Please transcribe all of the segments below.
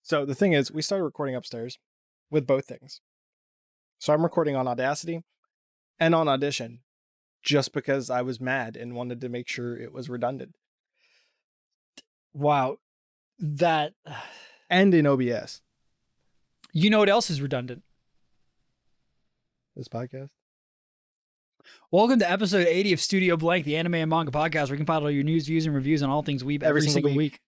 So the thing is, we started recording upstairs with both things. So I'm recording on Audacity and on Audition just because I was mad and wanted to make sure it was redundant. Wow. That. And in OBS. You know what else is redundant? This podcast. Welcome to episode 80 of Studio Blank, the anime and manga podcast where you can find all your news, views, and reviews on all things weeb every single week.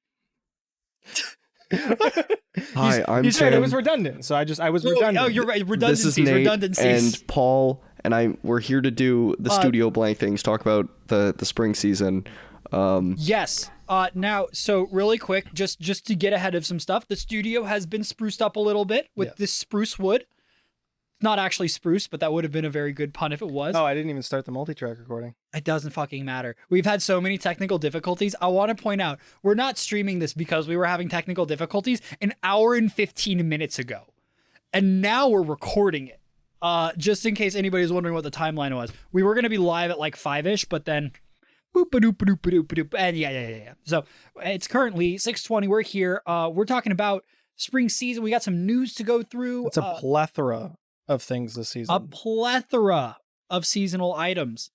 Hi, I'm Sam. It was redundant, so I was redundant. Oh, you're right. Redundancies. This is Nate redundancies. and Paul, and we're here to do the Studio Blank things. Talk about the spring season. Yes. Now, so really quick, just to get ahead of some stuff, the studio has been spruced up a little bit with this spruce wood. Not actually spruce, but that would have been a very good pun if it was. Oh, I didn't even start the multi-track recording. It doesn't fucking matter. We've had so many technical difficulties. I want to point out, we're not streaming this because we were having technical difficulties an hour and 15 minutes ago. And now we're recording it. Just in case anybody's wondering what the timeline was. We were going to be live at like 5-ish, but then boop-a-doop-a-doop-a-doop-a-doop. And yeah. So it's currently 6:20. We're here. We're talking about spring season. We got some news to go through. It's a plethora of things this season. A plethora of seasonal items.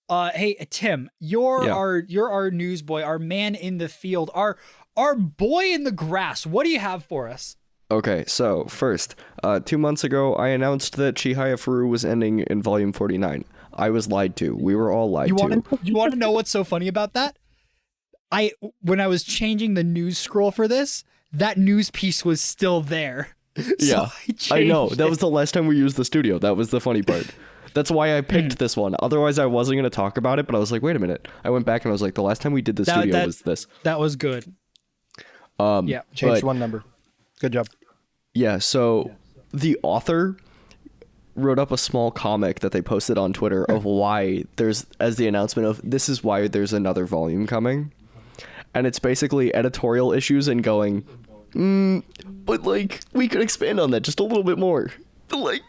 Hey Tim, you're our news boy, our man in the field, our boy in the grass. What do you have for us? Okay, so first, 2 months ago, I announced that Chihaya Furu was ending in volume 49. I was lied to. We were all lied to. You want to know what's so funny about that? When I was changing the news scroll for this, that news piece was still there. Yeah, I know. That was the last time we used the studio. That was the funny part. That's why I picked this one. Otherwise, I wasn't going to talk about it, but I was like, wait a minute. I went back and I was like, the last time we did the studio was this. That was good. Yeah, changed one number. Good job. Yeah, so the author wrote up a small comic that they posted on Twitter of why there's, as the announcement of, this is why there's another volume coming. And it's basically editorial issues and going... but like we could expand on that just a little bit more. Like,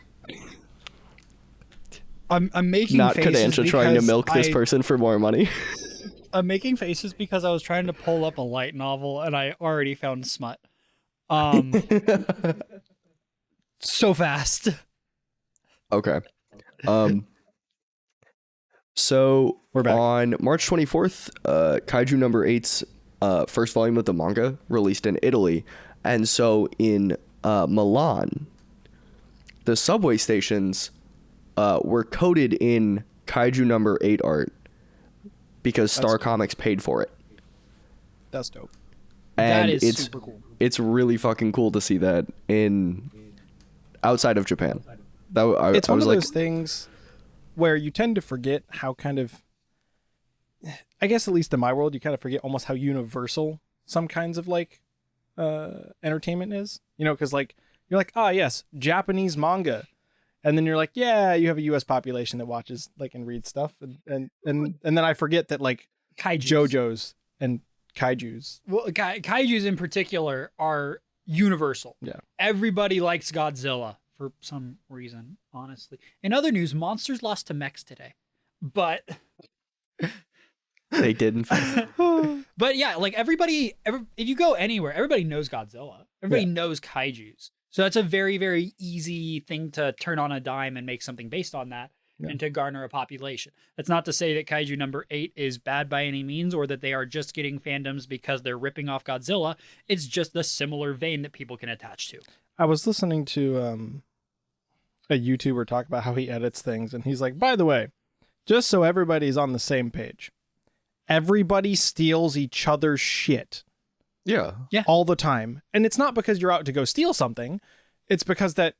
I'm making not faces Kodansha trying to milk this person for more money. I'm making faces because I was trying to pull up a light novel and I already found smut. So fast. Okay. So we're back. On March 24th, Kaiju number 8's first volume of the manga released in Italy, and so in Milan, the subway stations were coated in Kaiju number 8 art because Star Comics paid for it. That's dope. And that is super cool. It's really fucking cool to see that in outside of Japan. It's one of those things where you tend to forget how kind of, I guess at least in my world, you kind of forget almost how universal some kinds of like entertainment is. You know, because like you're like, yes, Japanese manga, and then you're like, yeah, you have a U.S. population that watches like and reads stuff, and then I forget that like JoJo's and kaijus. Well, kaijus in particular are universal. Yeah, everybody likes Godzilla for some reason. Honestly, in other news, monsters lost to mechs today, but. They did, in fact. But yeah, like if you go anywhere, everybody knows Godzilla. Everybody knows kaijus. So that's a very, very easy thing to turn on a dime and make something based on that and to garner a population. That's not to say that Kaiju number 8 is bad by any means or that they are just getting fandoms because they're ripping off Godzilla. It's just the similar vein that people can attach to. I was listening to a YouTuber talk about how he edits things, and he's like, by the way, just so everybody's on the same page, everybody steals each other's shit. Yeah. All the time. And it's not because you're out to go steal something. It's because that,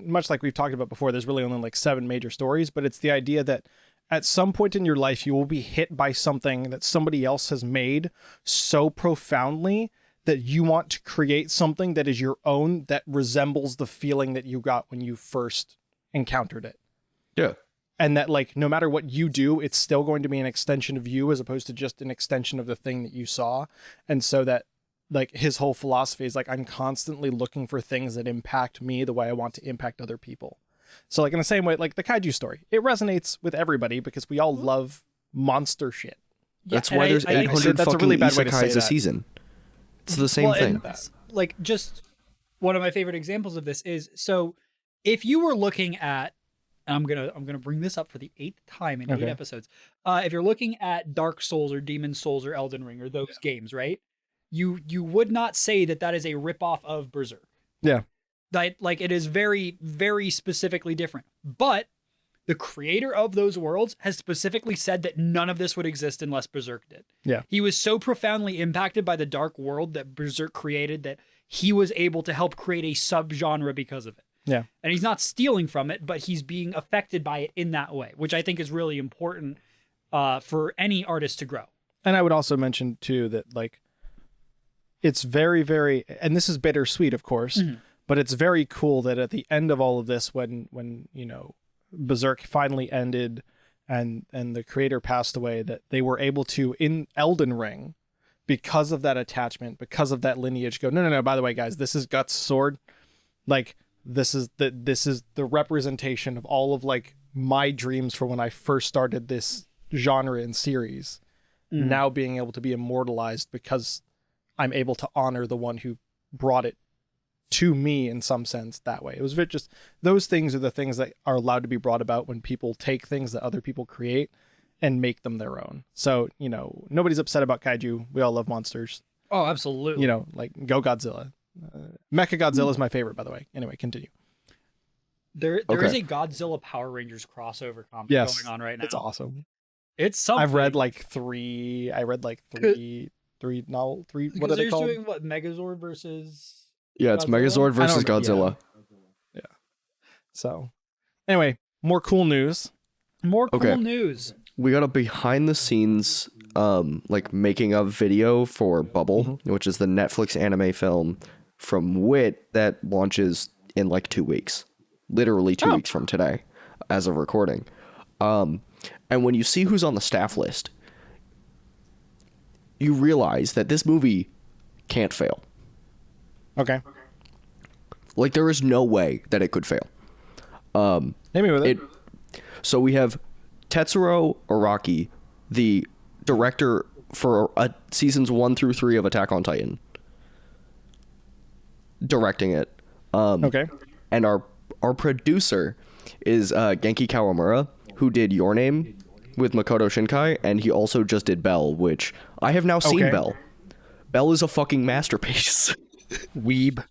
much like we've talked about before, there's really only like 7 major stories, but it's the idea that at some point in your life, you will be hit by something that somebody else has made so profoundly that you want to create something that is your own that resembles the feeling that you got when you first encountered it. Yeah. And that like, no matter what you do, it's still going to be an extension of you as opposed to just an extension of the thing that you saw. And so that like his whole philosophy is like, I'm constantly looking for things that impact me the way I want to impact other people. So like in the same way, like the kaiju story, it resonates with everybody because we all love monster shit. That's why there's 800 that's fucking a really bad way to say isekais a that. season. It's the same thing. Like just one of my favorite examples of this is, so if you were looking at, and I'm gonna bring this up for the 8th time in 8 episodes. If you're looking at Dark Souls or Demon Souls or Elden Ring or those games, right? You would not say that is a ripoff of Berserk. Yeah. That, like, it is very, very specifically different. But the creator of those worlds has specifically said that none of this would exist unless Berserk did. Yeah. He was so profoundly impacted by the dark world that Berserk created that he was able to help create a subgenre because of it. Yeah. And he's not stealing from it, but he's being affected by it in that way, which I think is really important for any artist to grow. And I would also mention too that, like, it's very, very, and this is bittersweet, of course, but it's very cool that at the end of all of this, when you know, Berserk finally ended and the creator passed away, that they were able to, in Elden Ring, because of that attachment, because of that lineage, go, no, by the way, guys, this is Guts' sword. Like, this is the representation of all of, like, my dreams for when I first started this genre and series, now being able to be immortalized because I'm able to honor the one who brought it to me in some sense that way. It was just, those things are the things that are allowed to be brought about when people take things that other people create and make them their own. So, you know, nobody's upset about kaiju. We all love monsters. Oh, absolutely. You know, like, go Godzilla. Mecha Godzilla is my favorite, by the way. Anyway, continue. There is a Godzilla Power Rangers crossover comic going on right now. It's awesome. It's something. I've read like three. What are they called? Doing what? Megazord versus. Yeah, it's Godzilla? Megazord versus Godzilla. Yeah. So, anyway, more cool news. More cool news. We got a behind the scenes like making of video for Bubble, which is the Netflix anime film from Wit that launches in like 2 weeks. Literally 2 weeks from today as of recording. And when you see who's on the staff list, you realize that this movie can't fail. Okay. Like, there is no way that it could fail. Hit me with it. So we have Tetsuro Araki, the director for seasons 1 through 3 of Attack on Titan, directing it. Okay. And our producer is Genki Kawamura, who did Your Name with Makoto Shinkai, and he also just did Bell, which I have now seen. Bell. Bell is a fucking masterpiece. Weeb.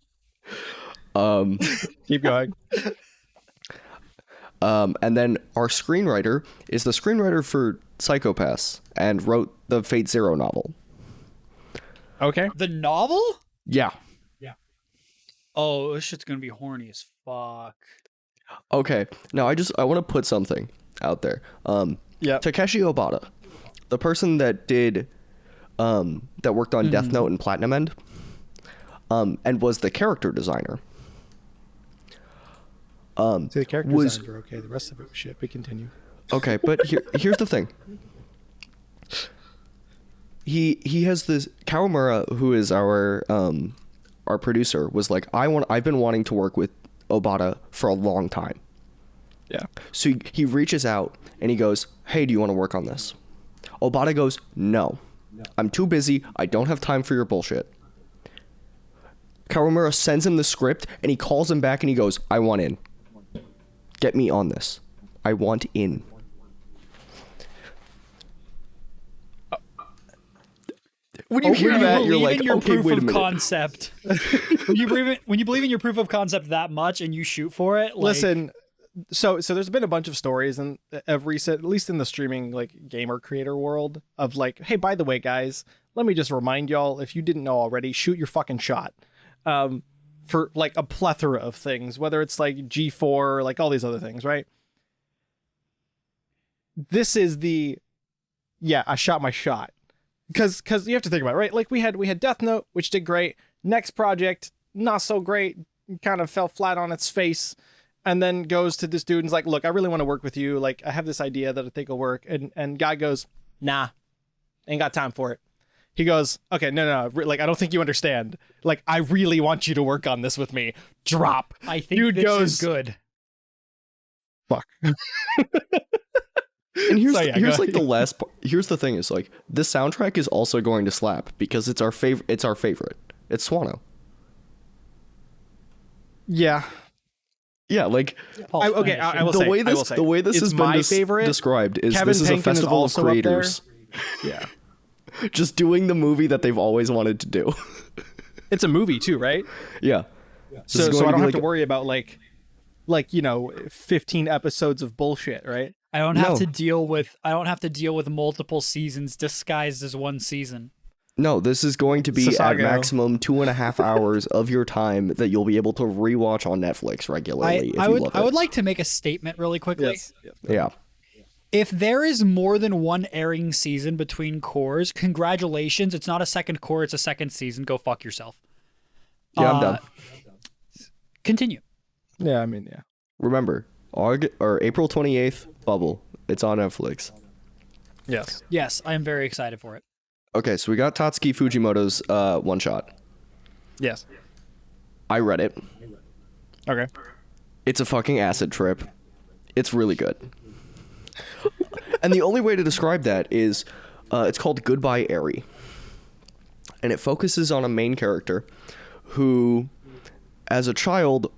Keep going. And then our screenwriter is the screenwriter for Psychopaths and wrote the Fate Zero novel. Okay. The novel? Yeah. Oh, this shit's gonna be horny as fuck. Okay. Now I want to put something out there. Takeshi Obata, the person that did that worked on Death Note and Platinum End, and was the character designer. See, the character designs are okay. The rest of it was shit. But continue. Okay, but here's the thing. He has this Kawamura, who is our producer, was like, I've been wanting to work with Obata for a long time. Yeah. So he reaches out and he goes, hey, do you want to work on this? Obata goes, no. I'm too busy. I don't have time for your bullshit. Kawamura sends him the script and he calls him back and he goes, I want in. Get me on this. I want in. When you hear that, you're like, okay, wait a minute. Concept. when you believe in your proof of concept that much and you shoot for it, like... Listen, so there's been a bunch of stories and of recent, at least in the streaming, like, gamer creator world, of like, hey, by the way, guys, let me just remind y'all, if you didn't know already, shoot your fucking shot. For like a plethora of things, whether it's like G4, like all these other things, right? This is I shot my shot. Because you have to think about it, right? Like we had Death Note, which did great. Next project, not so great, kind of fell flat on its face, and then goes to this dude and's like, look, I really want to work with you. Like, I have this idea that I think will work. And guy goes, nah, ain't got time for it. He goes, okay, no, like, I don't think you understand. Like, I really want you to work on this with me. Drop. I think dude this goes, is good. Fuck. And here's like the last part. Here's the thing is, like, this soundtrack is also going to slap because it's our favorite. It's Swano. Yeah. Yeah, like I will the say, way I will this say, the way this it's has been my favorite. described is Kevin this is a Bacon is festival of also up there. creators Yeah. just doing the movie that they've always wanted to do. It's a movie too, right? Yeah. So I don't have to worry about like 15 episodes of bullshit, right? I don't have to deal with multiple seasons disguised as one season. No, this is going to be Sasago. at maximum 2.5 hours of your time that you'll be able to rewatch on Netflix regularly. I would like to make a statement really quickly. Yes. Yeah. If there is more than one airing season between cores, congratulations. It's not a second core, it's a second season. Go fuck yourself. Yeah, I'm done. Continue. Yeah, I mean, yeah. Remember, April 28th, Bubble. It's on Netflix. Yes. Yes, I am very excited for it. Okay, so we got Tatsuki Fujimoto's one shot. Yes. I read it. Okay. It's a fucking acid trip. It's really good. And the only way to describe that is it's called Goodbye Eri. And it focuses on a main character who, as a child,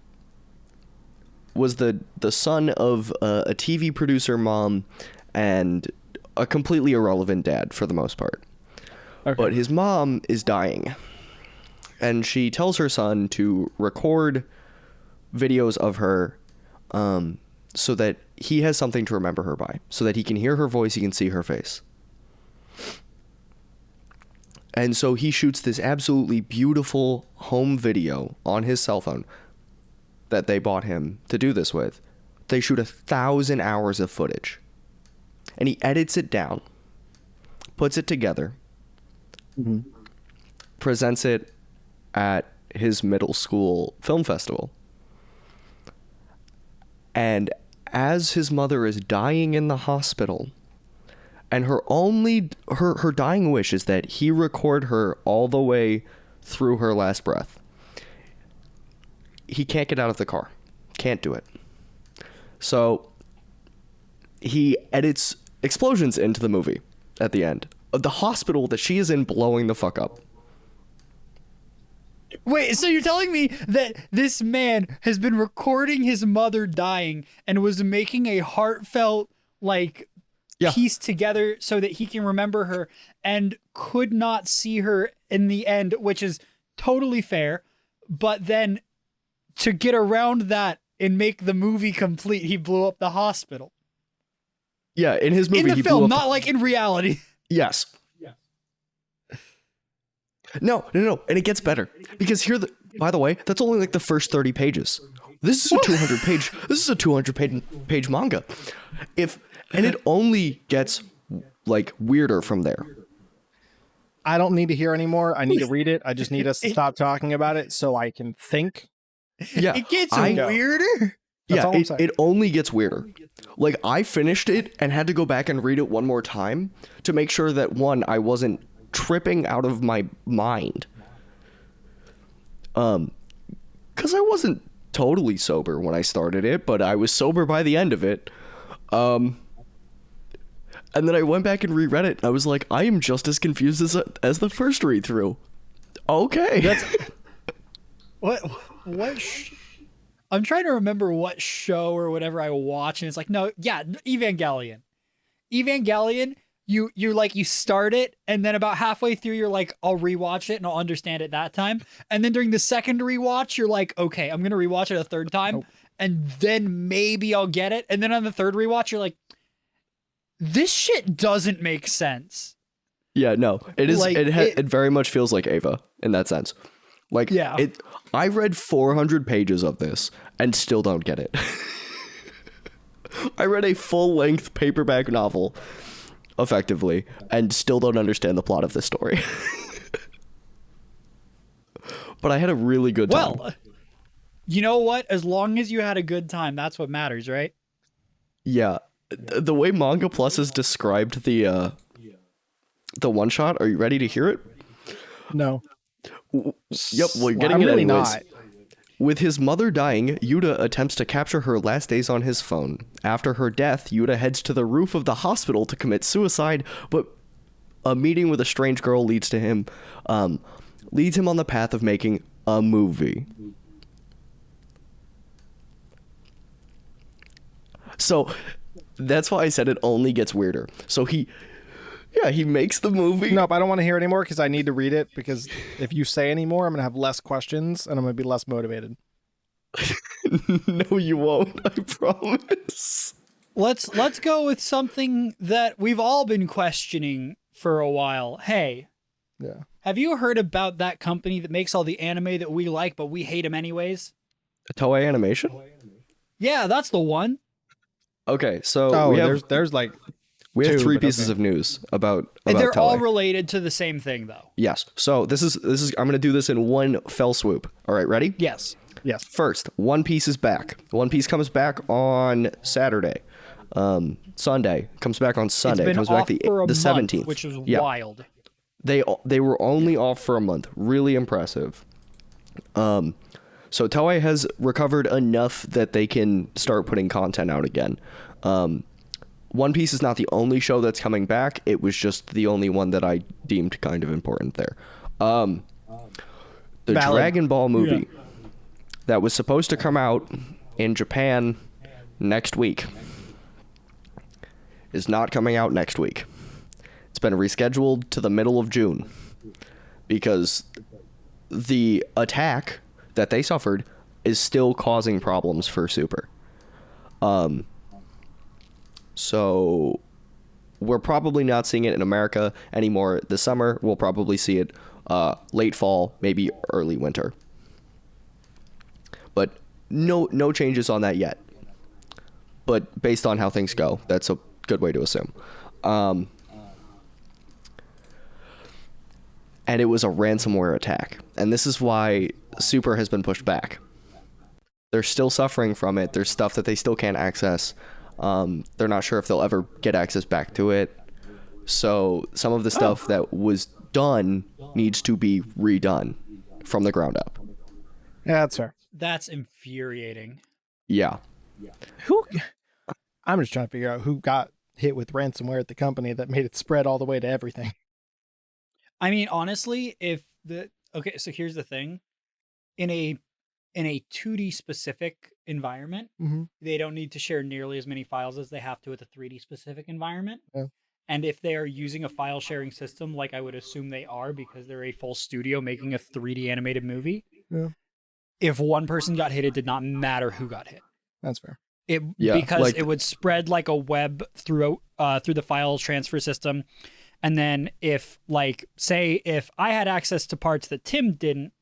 was the son of a TV producer mom and a completely irrelevant dad for the most part. Okay. But his mom is dying. And she tells her son to record videos of her so that he has something to remember her by. So that he can hear her voice, he can see her face. And so he shoots this absolutely beautiful home video on his cell phone that they bought him to do this with. They shoot 1,000 hours of footage. And he edits it down, puts it together, presents it at his middle school film festival. And as his mother is dying in the hospital, and her dying wish is that he record her all the way through her last breath. He can't get out of the car. Can't do it. So he edits explosions into the movie at the end. The hospital that she is in blowing the fuck up. Wait, so you're telling me that this man has been recording his mother dying and was making a heartfelt, piece together so that he can remember her and could not see her in the end, which is totally fair. But then to get around that and make the movie complete, he blew up the hospital. Yeah, in his movie, in the he film, blew up... not like in reality. Yes. No, and it gets better because by the way, that's only like the first 30 pages. This is a 200 page manga. And it only gets like weirder from there. I don't need to hear anymore. I need to read it. I just need us to stop talking about it so I can think. Yeah, it gets weirder. It only gets weirder. Like, I finished it and had to go back and read it one more time to make sure that, one, I wasn't tripping out of my mind. Because I wasn't totally sober when I started it, but I was sober by the end of it. And then I went back and reread it. And I was like, I am just as confused as the first read through. Okay. That's I'm trying to remember what show or whatever I watch, and it's like, no, yeah, Evangelion, you start it, and then about halfway through, you're like, I'll rewatch it and I'll understand it that time. And then during the second rewatch, you're like, okay, I'm going to rewatch it a third time, and then maybe I'll get it. And then on the third rewatch, you're like, this shit doesn't make sense. Yeah, no, it is. Like, it very much feels like Ava in that sense. Like, yeah. I read 400 pages of this and still don't get it. I read a full-length paperback novel, effectively, and still don't understand the plot of this story. But I had a really good time. Well, you know what? As long as you had a good time, that's what matters, right? Yeah. The way Manga Plus has described the one-shot, are you ready to hear it? No. Yep, we're getting it anyways. Not. With his mother dying, Yuta attempts to capture her last days on his phone. After her death, Yuta heads to the roof of the hospital to commit suicide, but a meeting with a strange girl leads him on the path of making a movie. So that's why I said it only gets weirder. So he makes the movie. Nope, I don't want to hear anymore because I need to read it, because if you say any more, I'm going to have less questions and I'm going to be less motivated. No, you won't. I promise. Let's go with something that we've all been questioning for a while. Hey, Yeah. have you heard about that company that makes all the anime that we like, but we hate them anyways? Toei Animation? Yeah, that's the one. Okay, so Oh, we have there's like we have two, three but pieces okay. of news about And they're all Toei. related to the same thing, though. Yes. So this is I'm going to do this in one fell swoop. All right, ready? Yes. Yes. First, One Piece is back. One Piece comes back on Saturday. Sunday comes back on Sunday. It's been Comes off back the for a month, 17th, which was yeah. wild. They were only off for a month. Really impressive. So Toei has recovered enough that they can start putting content out again. One Piece is not the only show that's coming back. It was just the only one that I deemed kind of important there. The Valid. Dragon Ball movie that was supposed to come out in Japan next week is not coming out next week. It's been rescheduled to the middle of June because the attack that they suffered is still causing problems for Super. So we're probably not seeing it in America anymore this summer. We'll probably see it late fall, maybe early winter. But no changes on that yet. But based on how things go, that's a good way to assume. And it was a ransomware attack. And this is why Super has been pushed back. They're still suffering from it. There's stuff that they still can't access. They're not sure if they'll ever get access back to it. So some of the stuff that was done needs to be redone from the ground up. Yeah, that's fair. That's infuriating. Yeah. I'm just trying to figure out who got hit with ransomware at the company that made it spread all the way to everything. I mean, honestly, so here's the thing. In a 2D specific environment, they don't need to share nearly as many files as they have to with a 3D specific environment. Yeah. And if they are using a file sharing system, like I would assume they are because they're a full studio making a 3D animated movie, if one person got hit, it did not matter who got hit. That's fair. Because it would spread like a web through the file transfer system. And then if I had access to parts that Tim didn't,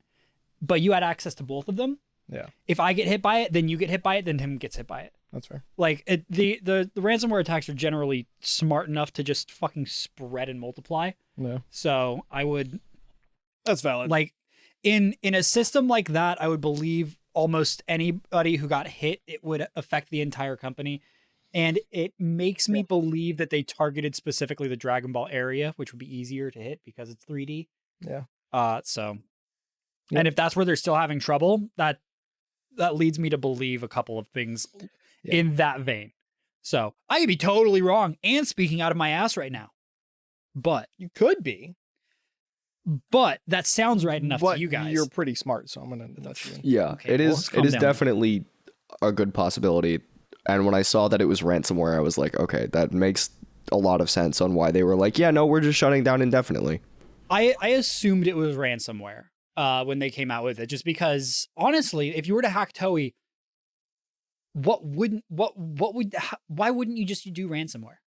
but you had access to both of them. Yeah. If I get hit by it, then you get hit by it, then Tim gets hit by it. That's fair. Like the ransomware attacks are generally smart enough to just fucking spread and multiply. No. So I would, That's valid. like, in a system like that, I would believe almost anybody who got hit, it would affect the entire company. And it makes me believe that they targeted specifically the Dragon Ball area, which would be easier to hit because it's 3D. Yeah. And if that's where they're still having trouble, that leads me to believe a couple of things in that vein. So I could be totally wrong and speaking out of my ass right now, but You could be. But that sounds right enough But to you guys. You're pretty smart, so I'm gonna let you in. Yeah, Okay, it well, is. let's calm It is down. definitely a good possibility. And when I saw that it was ransomware, I was like, okay, that makes a lot of sense on why they were like, yeah, no, we're just shutting down indefinitely. I assumed it was ransomware when they came out with it, just because honestly, if you were to hack Toei, why wouldn't you just do ransomware?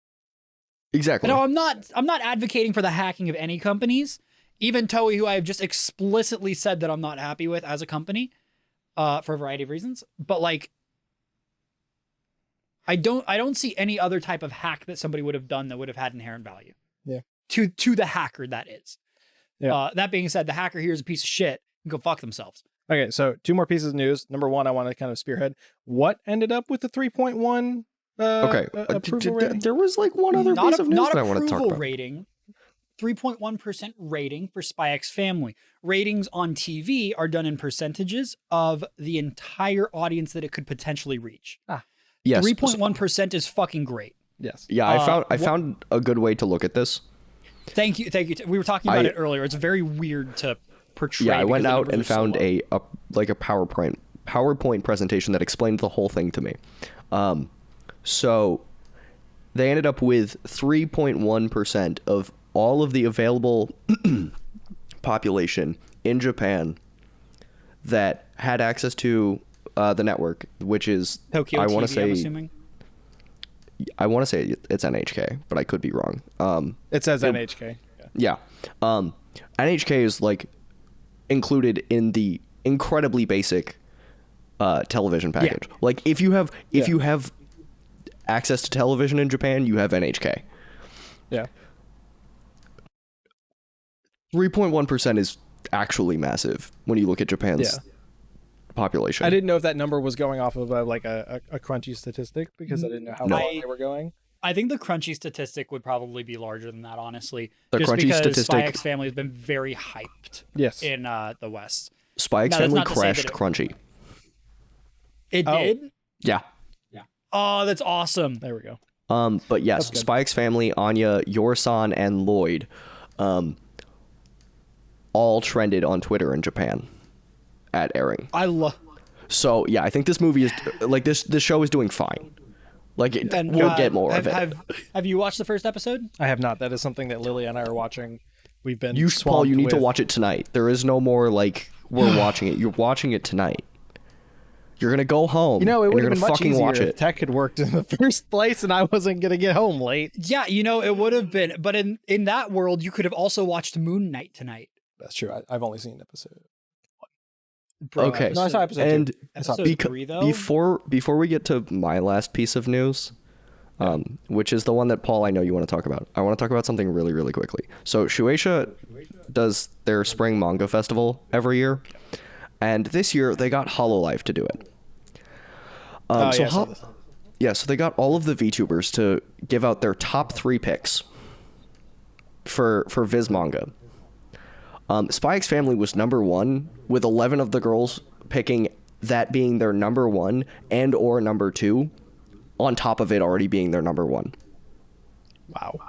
Exactly. No, I'm not advocating for the hacking of any companies, even Toei, who I have just explicitly said that I'm not happy with as a company, for a variety of reasons. But like, I don't see any other type of hack that somebody would have done that would have had inherent value. Yeah. To the hacker, that is. Yeah. That being said, the hacker here is a piece of shit. Go fuck themselves. Okay, so two more pieces of news. Number one, I want to kind of spearhead. What ended up with the 3.1 Okay. approval rating? There was like one other piece of news that I want to talk approval about. rating. 3.1% rating for Spy X Family. Ratings on TV are done in percentages of the entire audience that it could potentially reach. Yes. 3.1% is fucking great. Yes. Yeah, I found a good way to look at this. Thank you. We were talking about it earlier. It's very weird to portray. Yeah, I went because the out numbers and are so found low. a PowerPoint presentation that explained the whole thing to me. So they ended up with 3.1% of all of the available population in Japan that had access to the network, which is Tokyo TV, I'm assuming. I want to say it's NHK, but I could be wrong. It says NHK. Yeah. NHK is like included in the incredibly basic television package. Yeah. Like if you have access to television in Japan, you have NHK. Yeah. 3.1% is actually massive when you look at Japan's population. I didn't know if that number was going off of like a crunchy statistic because I didn't know how long they were going. I think the crunchy statistic would probably be larger than that, honestly. The just crunchy because statistic, Spy X Family has been very hyped in the West. Spy X Family crashed crunchy. It did? Yeah. Oh, that's awesome. There we go. But yes, Spy X Family, Anya, Yorsan, and Lloyd all trended on Twitter in Japan at airing. So yeah, I think this movie is like this show is doing fine. Like we'll get more of it. Have you watched the first episode? I have not. That is something that Lily and I are watching. We've been Paul, you need to watch it tonight. There is no more like we're watching it. You're watching it tonight. You're gonna go home. You know, it would have been much fucking easier watch if it. tech had worked in the first place, and I wasn't gonna get home late. Yeah, you know, it would have been. But in that world, you could have also watched Moon Knight tonight. That's true. I've only seen episode 1. Bro, okay. No, I saw episode 2. And episode 3, though? Before we get to my last piece of news, which is the one that Paul, I know you want to talk about. I want to talk about something really, really quickly. So Shueisha does their spring manga festival every year, and this year they got Hololive to do it. So they got all of the VTubers to give out their top 3 picks for Viz manga. Spy X Family was number 1, with 11 of the girls picking that being their number 1 and or number 2, on top of it already being their number 1. Wow.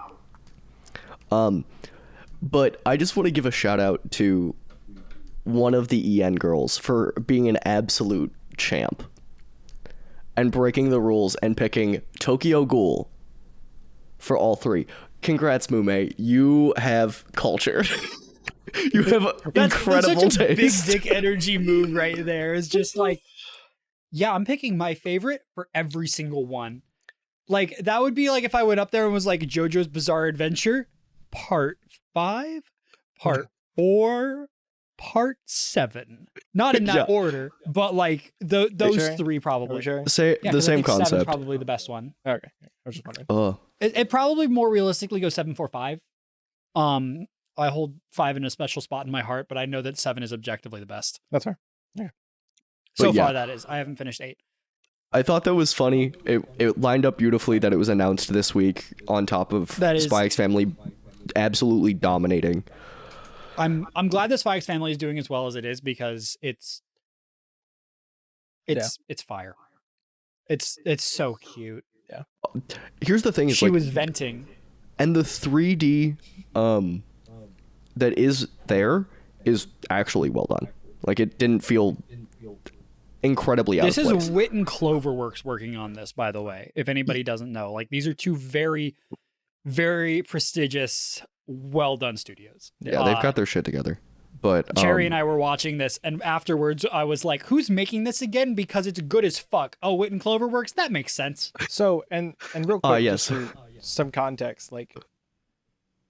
But I just want to give a shout out to one of the EN girls for being an absolute champ and breaking the rules and picking Tokyo Ghoul for all 3. Congrats, Mume. You have culture. You have incredible that's such a taste. Big dick energy move right there. It's just like, yeah, I'm picking my favorite for every single one. Like, that would be like if I went up there and was like JoJo's Bizarre Adventure, Part 5, Part 4, Part 7. Not in that order, but like those 3 probably. The same concept. 7's probably the best one. Okay. I was just wondering. It probably more realistically goes 7, 4, 5. I hold 5 in a special spot in my heart, but I know that 7 is objectively the best. That's fair. Yeah. So far, that is. I haven't finished 8. I thought that was funny. It lined up beautifully that it was announced this week on top of Spy X Family absolutely dominating. I'm glad the Spy X Family is doing as well as it is because it's fire. It's so cute. Yeah. Here's the thing: she was venting, and the 3D that is there is actually well done. Like it didn't feel incredibly out of place. This is Wit and Cloverworks working on this, by the way. If anybody doesn't know, like these are 2 very, very prestigious, well done studios. Yeah, they've got their shit together. But Cherry and I were watching this, and afterwards I was like, "Who's making this again? Because it's good as fuck." Oh, Wit and Cloverworks, that makes sense. So and real quick, yes. just some context, like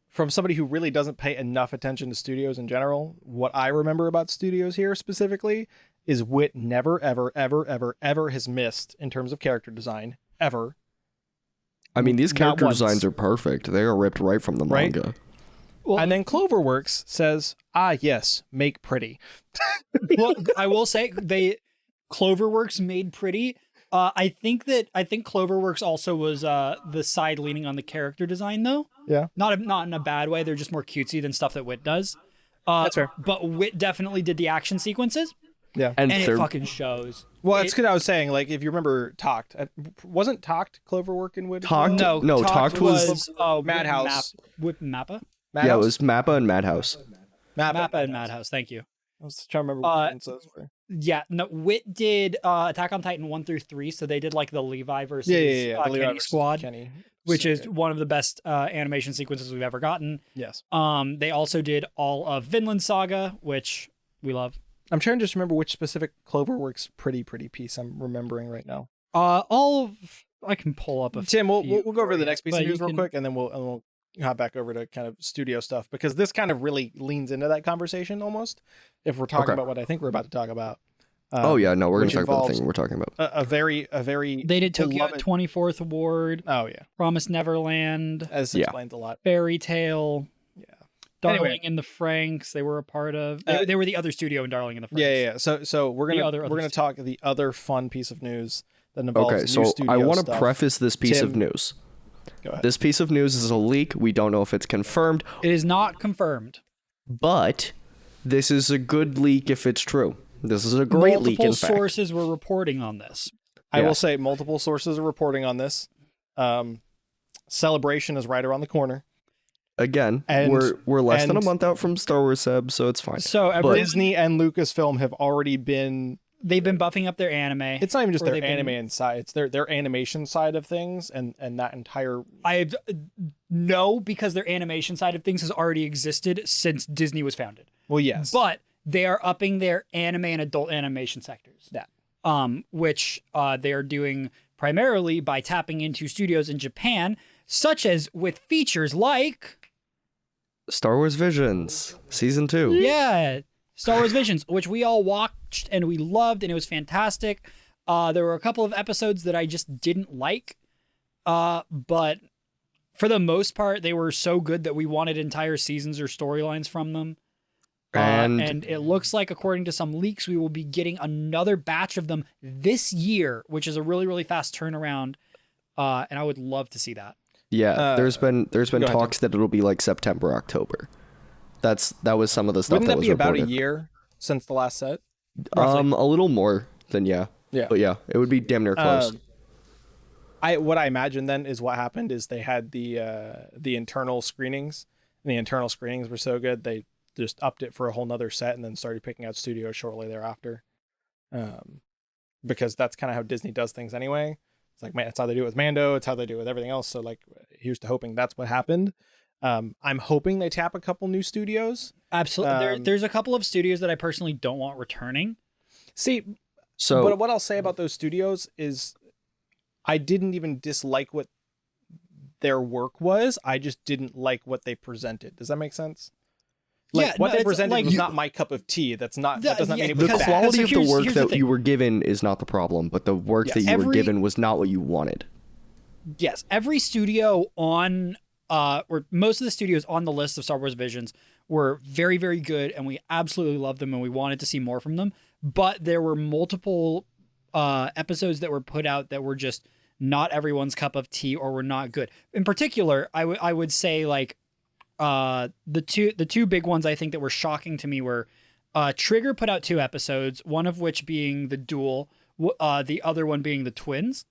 from somebody who really doesn't pay enough attention to studios in general, what I remember about studios here specifically is Wit never, ever, ever, ever, ever has missed in terms of character design, ever. I mean, these character designs are perfect. They are ripped right from the manga. Well, and then Cloverworks says, yes, make pretty. Well, I will say Cloverworks made pretty. I think Cloverworks also was the side leaning on the character design though. Yeah. Not in a bad way. They're just more cutesy than stuff that Wit does. That's fair. But Wit definitely did the action sequences. Yeah. And it fucking shows. Well, that's good. I was saying, like, if you remember Talked, wasn't Talked Cloverwork in Wit? Talked was Madhouse. With Mappa? Madhouse? Yeah, it was Mappa and Madhouse. Mappa and Madhouse. Thank you. I was trying to remember what the were. Yeah, no, Wit did Attack on Titan 1 through 3, so they did like the Levi versus The Levi Kenny versus squad, Kenny. which So is good. one of the best animation sequences we've ever gotten. Yes. They also did all of Vinland Saga, which we love. I'm trying to just remember which specific Cloverworks pretty piece I'm remembering right now. All of I can pull up a Tim, we'll few go over for the you, next piece of but news you real can- quick, and then we'll hop back over to kind of studio stuff, because this kind of really leans into that conversation almost. If we're talking about what I think we're about to talk about. Oh yeah, no, we're gonna which talk about the involves thing we're talking about. a very They did Tokyo beloved- 24th Award, Oh yeah, Promised Neverland, as Yeah. explains a lot. Fairy Tale, Yeah. Darling Anyway. in the Franxx. They were a part of. They were the other studio in Darling in the Franxx. Yeah. So we're The gonna other talk the other fun piece of news that involves Okay, new so studio I want to stuff. preface this piece of Tim, news. Go ahead. This piece of news is a leak. We don't know if it's confirmed, It is not confirmed. but this is a good leak if it's true. This is a great leak, in Multiple fact. sources were reporting on this. I Yeah. will say multiple sources are reporting on this. Celebration is right around the corner. Again, And- we're less than a and- month out from Star Wars Seb, so it's fine. So But- everyone, Disney and Lucasfilm have already been. they've been buffing up their anime. It's not even just Or their they've been- anime inside; it's their animation side of things, and that entire. I no, because their animation side of things has already existed since Disney was founded. Well, yes, But they are upping their anime and adult animation sectors. Yeah. Which they are doing primarily by tapping into studios in Japan, such as with features like Star Wars Visions Season 2. Star Wars Visions, which we all watched and we loved, and it was fantastic. There were a couple of episodes that I just didn't like, but for the most part, they were so good that we wanted entire seasons or storylines from them. And it looks like, according to some leaks, we will be getting another batch of them this year, which is a really, really fast turnaround. And I would love to see that. Yeah, there's been go ahead, talks that it'll be like September, October. That was some of the stuff wouldn't that that was be about reported. a year since the last set? A little more than yeah. Yeah. But yeah, it would be damn near close. What I imagine then is what happened is they had the internal screenings, and the internal screenings were so good they just upped it for a whole nother set and then started picking out studios shortly thereafter. Because that's kind of how Disney does things anyway. It's like, man, it's how they do it with Mando, it's how they do it with everything else. So like, here's to hoping that's what happened. I'm hoping they tap a couple new studios. Absolutely. There's a couple of studios that I personally don't want returning. See, So but what I'll say about those studios is I didn't even dislike what their work was. I just didn't like what they presented. Does that make sense? Like Yeah, what no, they it's presented like was you- not my cup of tea. That does not mean it the was because- bad. quality so of the here's- work here's the that thing. you were given is not the problem, but the work Yes. that you were Every- given was not what you wanted. Yes, every studio on or most of the studios on the list of Star Wars Visions were very, very good, and we absolutely loved them, and we wanted to see more from them. But there were multiple episodes that were put out that were just not everyone's cup of tea or were not good. In particular, I would say like the two big ones I think that were shocking to me were Trigger put out 2 episodes, one of which being the Duel, the other one being the Twins.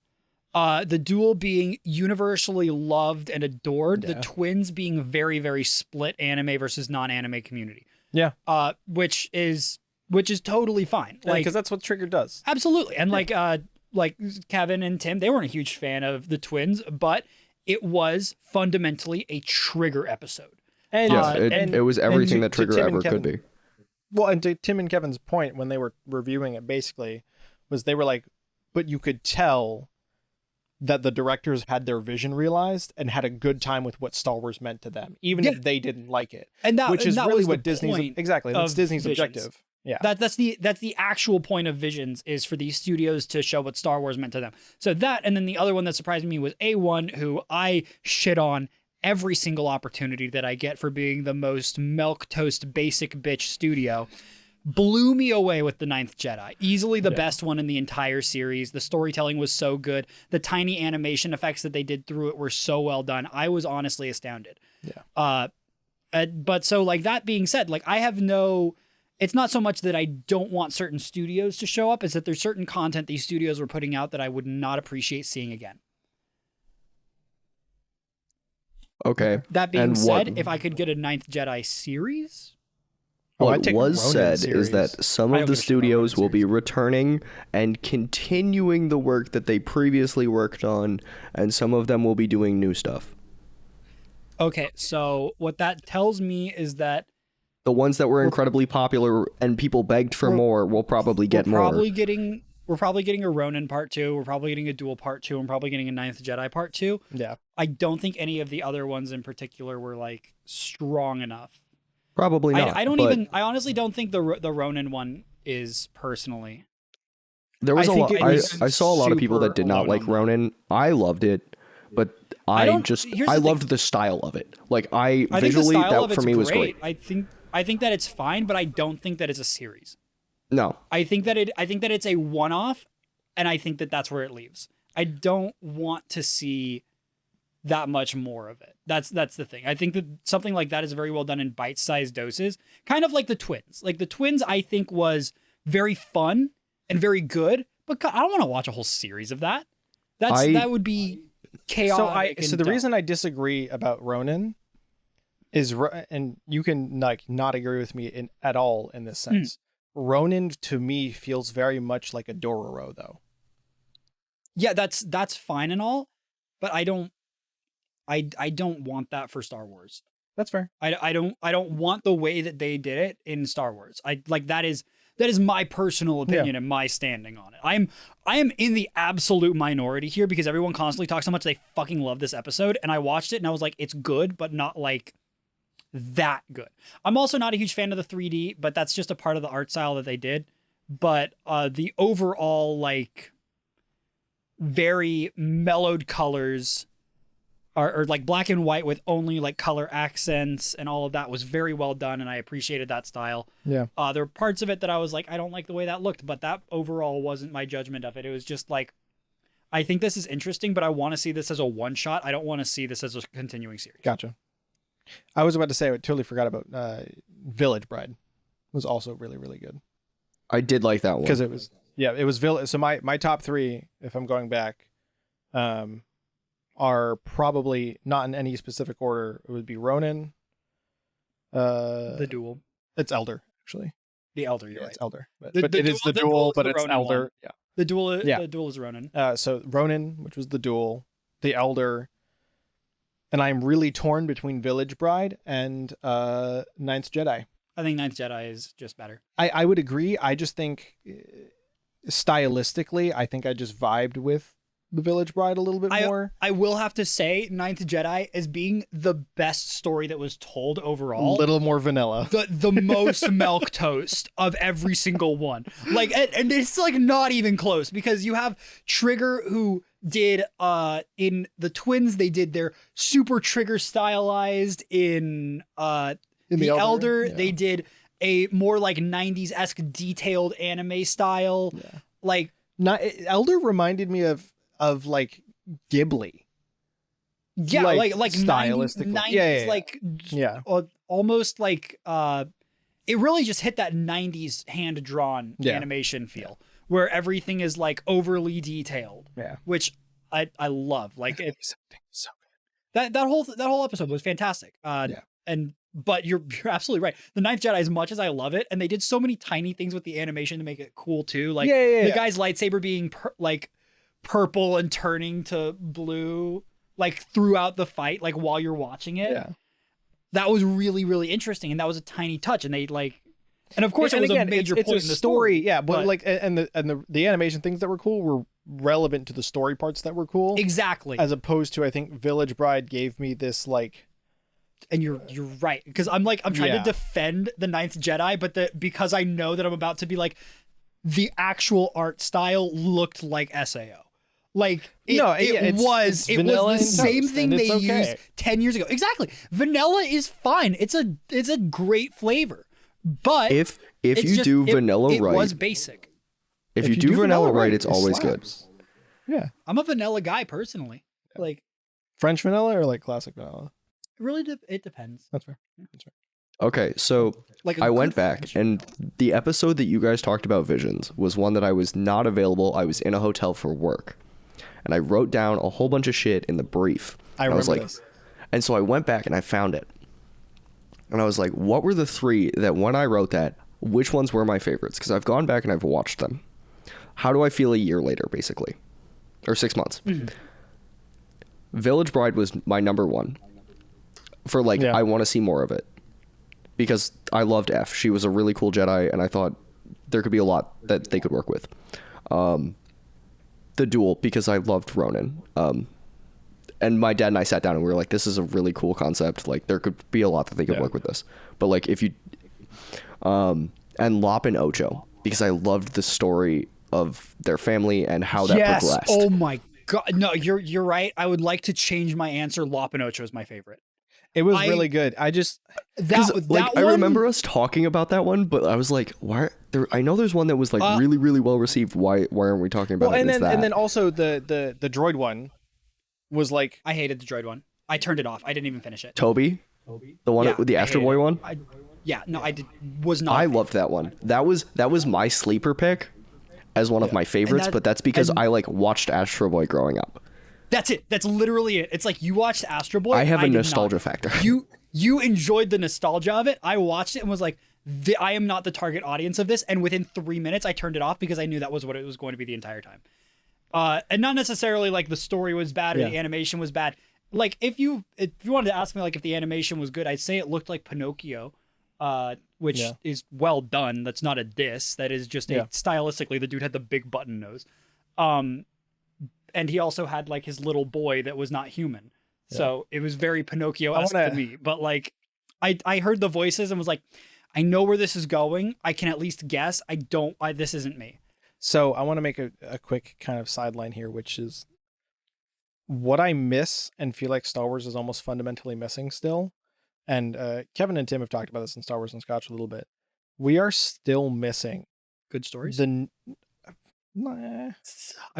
The Duel being universally loved and adored, the Yeah. Twins being very, very split anime versus non-anime community. Yeah. Which is totally fine. Like, Because that's what Trigger does. absolutely. And like Kevin and Tim, they weren't a huge fan of the Twins, but it was fundamentally a Trigger episode. And Yeah, and- it was and everything to- that to Trigger Tim and ever could Kevin- be. Well, and to Tim and Kevin's point when they were reviewing it, basically, was they were like, but you could tell that the directors had their vision realized and had a good time with what Star Wars meant to them, even if they didn't like it. And that, Which and is that really was what the Disney's point exactly. That's of Disney's Visions. objective. Yeah. That's the actual point of Visions, is for these studios to show what Star Wars meant to them. So that, and then the other one that surprised me was A1, who I shit on every single opportunity that I get for being the most milquetoast basic bitch studio. Blew me away with The Ninth Jedi. Easily the best one in the entire series. The storytelling was so good. The tiny animation effects that they did through it were so well done. I was honestly astounded. Yeah. But so like that being said, like I have no, it's not so much that I don't want certain studios to show up, it's that there's certain content these studios were putting out that I would not appreciate seeing again. Okay. That being And said, what- if I could get a Ninth Jedi series, What was said is that some of the studios will be returning and continuing the work that they previously worked on, and some of them will be doing new stuff. Okay, so what that tells me is that the ones that were incredibly popular and people begged for more will probably get more. We're probably getting a Ronin Part 2. We're probably getting a Duel Part 2. And probably getting a Ninth Jedi Part 2. Yeah. I don't think any of the other ones in particular were like strong enough. Probably not. I honestly don't think the Ronin one is personally. There was I saw a lot of people that did not like Ronin. I loved it, but I loved the style of it. Like visually that for me was great. I think that it's fine, but I don't think that it's a series. No. I think that it's a one-off, and I think that that's where it leaves. I don't want to see that much more of it. That's the thing. I think that something like that is very well done in bite-sized doses, kind of like the Twins. Like the Twins, I think was very fun and very good, but I don't want to watch a whole series of that. That would be chaotic. So the reason I disagree about Ronin is, and you can like not agree with me at all in this sense. Ronin to me feels very much like a Dororo, though. Yeah, that's fine and all, but I don't want that for Star Wars. That's fair. I don't want the way that they did it in Star Wars. That is my personal opinion and my standing on it. I am in the absolute minority here because everyone constantly talks so much they fucking love this episode, and I watched it and I was like, it's good, but not like that good. I'm also not a huge fan of the 3D, but that's just a part of the art style that they did. But the overall like very mellowed colors or like black and white with only like color accents and all of that was very well done, and I appreciated that style. Yeah. There were parts of it that I was like, I don't like the way that looked, but that overall wasn't my judgment of it. It was just like, I think this is interesting, but I want to see this as a one shot. I don't want to see this as a continuing series. Gotcha. I was about to say, I totally forgot about Village Bride. Was also really, really good. I did like that one. Because it was Village. So my top three, if I'm going back, are probably not in any specific order. It would be Ronin. The Duel. It's Elder, actually. The Elder, you're right. It's Elder. But it is the Duel, but it's Elder. One. Yeah. The Duel is Ronin. So Ronin, which was the Duel, the Elder, and I'm really torn between Village Bride and Ninth Jedi. I think Ninth Jedi is just better. I would agree. I just think stylistically, I think I just vibed with the Village Bride a little bit more. I will have to say Ninth Jedi as being the best story that was told overall. A little more vanilla. The most milquetoast of every single one. Like, and it's like not even close because you have Trigger who did in the Twins, they did their super Trigger stylized in the Elder. Yeah. They did a more like 90s-esque detailed anime style. Yeah. Like Elder reminded me of like Ghibli. Yeah, like stylistically. 90s, almost like it really just hit that 90s hand-drawn animation feel where everything is like overly detailed. Yeah. Which I love. Like it's so good. That whole episode was fantastic. But you're absolutely right. The Ninth Jedi, as much as I love it, and they did so many tiny things with the animation to make it cool too. Like the guy's lightsaber being purple and turning to blue, like throughout the fight, like while you're watching it. Yeah. That was really, really interesting, and that was a tiny touch. And they and of course, it was a major point in the story. Yeah, but like, and the animation things that were cool were relevant to the story parts that were cool. Exactly. As opposed to, I think Village Bride gave me this like. And you're right, because I'm trying to defend the Ninth Jedi, but because I know that I'm about to be like, the actual art style looked like SAO. Like it was the same thing they used 10 years ago. Exactly. Vanilla is fine. It's a great flavor. But if you do vanilla right, it was basic. If you do vanilla right, it's always good. Yeah. I'm a vanilla guy personally. Yeah. Like French vanilla or like classic vanilla? Really, it depends. That's fair. That's fair. Okay, so I went back, and the episode that you guys talked about Visions was one that I was not available. I was in a hotel for work, and I wrote down a whole bunch of shit in the brief. I remember this. And so I went back and I found it. and I was like, what were the 3 that when I wrote that, which ones were my favorites? Because I've gone back and I've watched them. How do I feel a year later, basically? Or 6 months. Village Bride was my number 1. For like, I want to see more of it. Because I loved F. She was a really cool Jedi, and I thought there could be a lot that they could work with. The Duel, because I loved Ronan. And my dad and I sat down and we were like, this is a really cool concept. Like, there could be a lot that they could work with this. But like, if you... and Lop and Ocho, because I loved the story of their family and how that progressed. Oh my god. No, you're right. I would like to change my answer. Lop and Ocho is my favorite. It was really good. I just... I remember us talking about that one, but I was like, why... I know there's one that was like really, really well received. Why aren't we talking about it? And then also the droid one was like... I hated the droid one. I turned it off. I didn't even finish it. Toby? The one with the Astro Boy one? I was not. I loved that one. That was my sleeper pick as one of my favorites, but that's because I like watched Astro Boy growing up. That's it. That's literally it. It's like you watched Astro Boy. I have a nostalgia factor. You enjoyed the nostalgia of it. I watched it and was like, I am not the target audience of this. And within 3 minutes, I turned it off because I knew that was what it was going to be the entire time. And not necessarily like the story was bad or the animation was bad. Like if you wanted to ask me like if the animation was good, I'd say it looked like Pinocchio, which is well done. That's not a diss. That is just stylistically, the dude had the big button nose. And he also had like his little boy that was not human. So it was very Pinocchio-esque to me. But like, I heard the voices and was like, I know where this is going. I can at least guess. This isn't me. So I want to make a quick kind of sideline here, which is what I miss and feel like Star Wars is almost fundamentally missing still. And Kevin and Tim have talked about this in Star Wars and Scotch a little bit. We are still missing good stories. I'm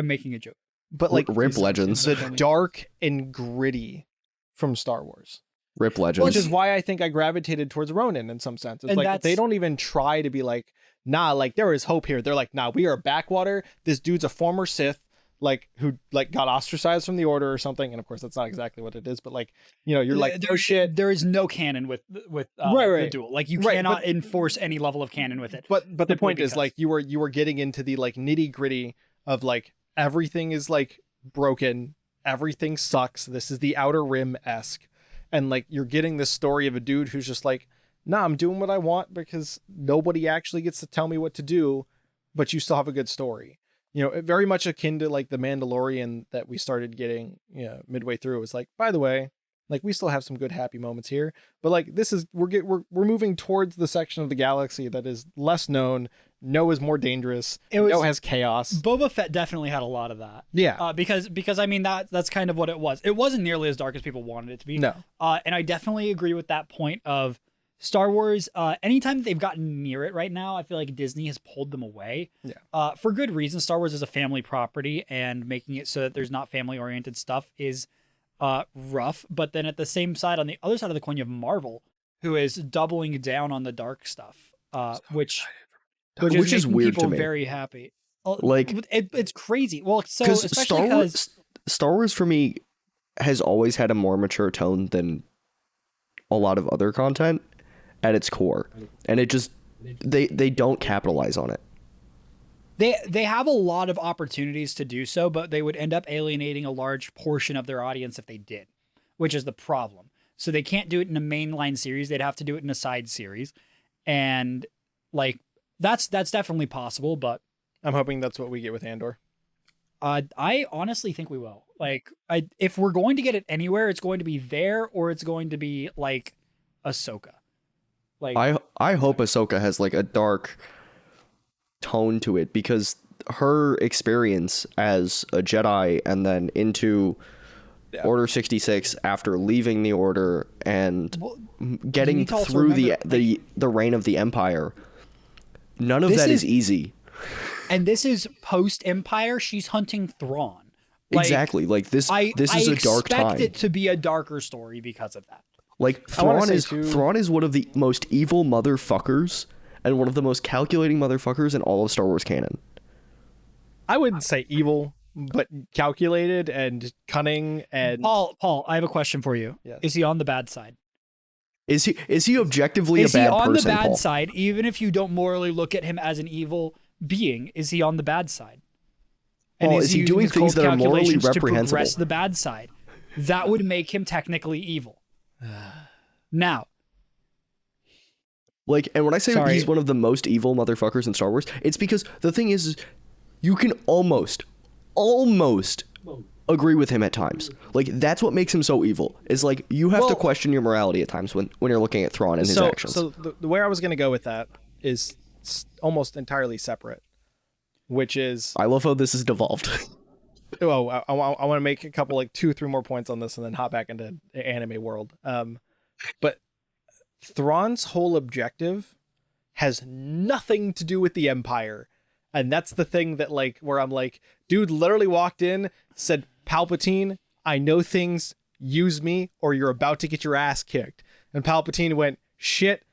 making a joke. But like Rip Legends, the dark and gritty from Star Wars. Rip Legends, which is why I think I gravitated towards Ronin in some sense. It's like they don't even try to be like, nah, like there is hope here. They're like, nah, we are backwater. This dude's a former Sith, like who like got ostracized from the Order or something. And of course, that's not exactly what it is. But like, you know, you're like, no shit. There is no canon with the duel. Like you cannot enforce any level of canon with it. But the point is like you were getting into the like nitty gritty of like everything is like broken. Everything sucks. This is the Outer Rim-esque. And like you're getting this story of a dude who's just like, nah, I'm doing what I want because nobody actually gets to tell me what to do, but you still have a good story. You know, very much akin to like the Mandalorian that we started getting, you know, midway through. It was like, by the way, like we still have some good happy moments here, but like this is we're moving towards the section of the galaxy that is less known. No is more dangerous. No has chaos. Boba Fett definitely had a lot of that. Yeah. Because I mean that's kind of what it was. It wasn't nearly as dark as people wanted it to be. No. And I definitely agree with that point of Star Wars. Anytime they've gotten near it right now, I feel like Disney has pulled them away. Yeah. For good reason. Star Wars is a family property, and making it so that there's not family oriented stuff is rough. But then at the same side, on the other side of the coin, you have Marvel, who is doubling down on the dark stuff, which is weird to me. Very happy. Like it's crazy. Well, so especially Star Wars for me has always had a more mature tone than a lot of other content at its core, and it just they don't capitalize on it. They have a lot of opportunities to do so, but they would end up alienating a large portion of their audience if they did, which is the problem. So they can't do it in a mainline series. They'd have to do it in a side series, and like. That's definitely possible, but I'm hoping that's what we get with Andor. I honestly think we will. Like, if we're going to get it anywhere, it's going to be there, or it's going to be like Ahsoka. Like, I hope Ahsoka has like a dark tone to it, because her experience as a Jedi and then into Order 66 after leaving the Order and getting through the reign of the Empire. None of that is easy. And this is post-Empire. She's hunting Thrawn. Like, exactly. Like this is a dark time. I expect it to be a darker story because of that. Like Thrawn is one of the most evil motherfuckers and one of the most calculating motherfuckers in all of Star Wars canon. I wouldn't say evil, but calculated and cunning and Paul, I have a question for you. Yes. Is he on the bad side? Is he objectively Is a he bad on person, the bad Paul? side, even if you don't morally look at him as an evil being? Is he on the bad side? And Paul, is he using doing his things cold that are morally calculations to reprehensible? progress the bad side? That would make him technically evil. Now, Like, and when I say Sorry. he's one of the most evil motherfuckers in Star Wars, it's because the thing is you can almost agree with him at times. Like, that's what makes him so evil. Is like you have to question your morality at times when you're looking at Thrawn and his actions. So the way I was going to go with that is almost entirely separate, which is I love how this has devolved. oh, I want to make a couple, like 2-3 more points on this and then hop back into the anime world. But Thrawn's whole objective has nothing to do with the Empire. And that's the thing that, like, where I'm like, dude literally walked in, said, Palpatine, I know things, use me, or you're about to get your ass kicked. And Palpatine went, shit,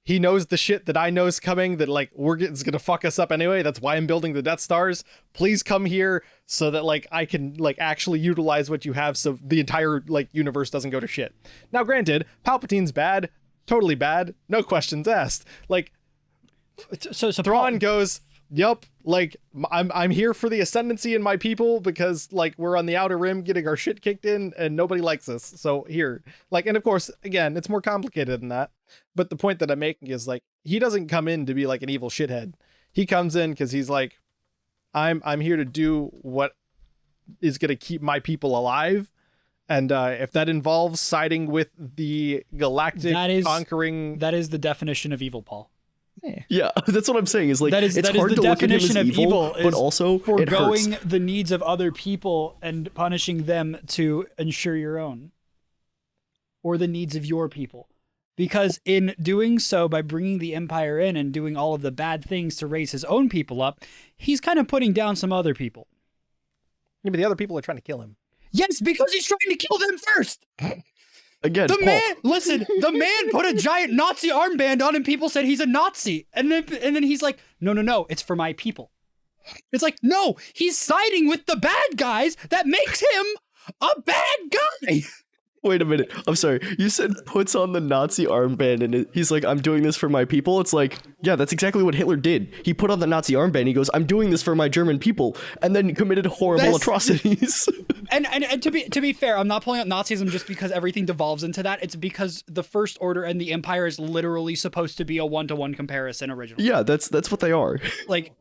he knows the shit that I know is coming, that, like, it's gonna fuck us up anyway. That's why I'm building the Death Stars. Please come here so that, like, I can, like, actually utilize what you have so the entire, like, universe doesn't go to shit. Now, granted, Palpatine's bad, totally bad, no questions asked. Like, so Thrawn goes, yup, like, I'm here for the ascendancy in my people because, like, we're on the Outer Rim getting our shit kicked in and nobody likes us. So here, like, and of course, again, it's more complicated than that. But the point that I'm making is, like, he doesn't come in to be like an evil shithead. He comes in because he's like, I'm here to do what is going to keep my people alive. And if that involves siding with the galactic conquering... That is the definition of evil, Paul. Yeah, that's what I'm saying. Is like it's hard the to look at him as definition of evil, but also it hurts. foregoing the needs of other people and punishing them to ensure your own, or the needs of your people. Because in doing so, by bringing the Empire in and doing all of the bad things to raise his own people up, he's kind of putting down some other people. Yeah, but the other people are trying to kill him. Yes, because he's trying to kill them first. Again, the Paul. man put a giant Nazi armband on and people said he's a Nazi. And then he's like, no, it's for my people. It's like, no, he's siding with the bad guys. That makes him a bad guy. Wait a minute. I'm sorry. You said puts on the Nazi armband and he's like, I'm doing this for my people. It's like, yeah, that's exactly what Hitler did. He put on the Nazi armband. He goes, I'm doing this for my German people, and then committed horrible atrocities. And to be fair, I'm not pulling out Nazism just because everything devolves into that. It's because the First Order and the Empire is literally supposed to be a 1-to-1 comparison originally. Yeah, that's what they are. Like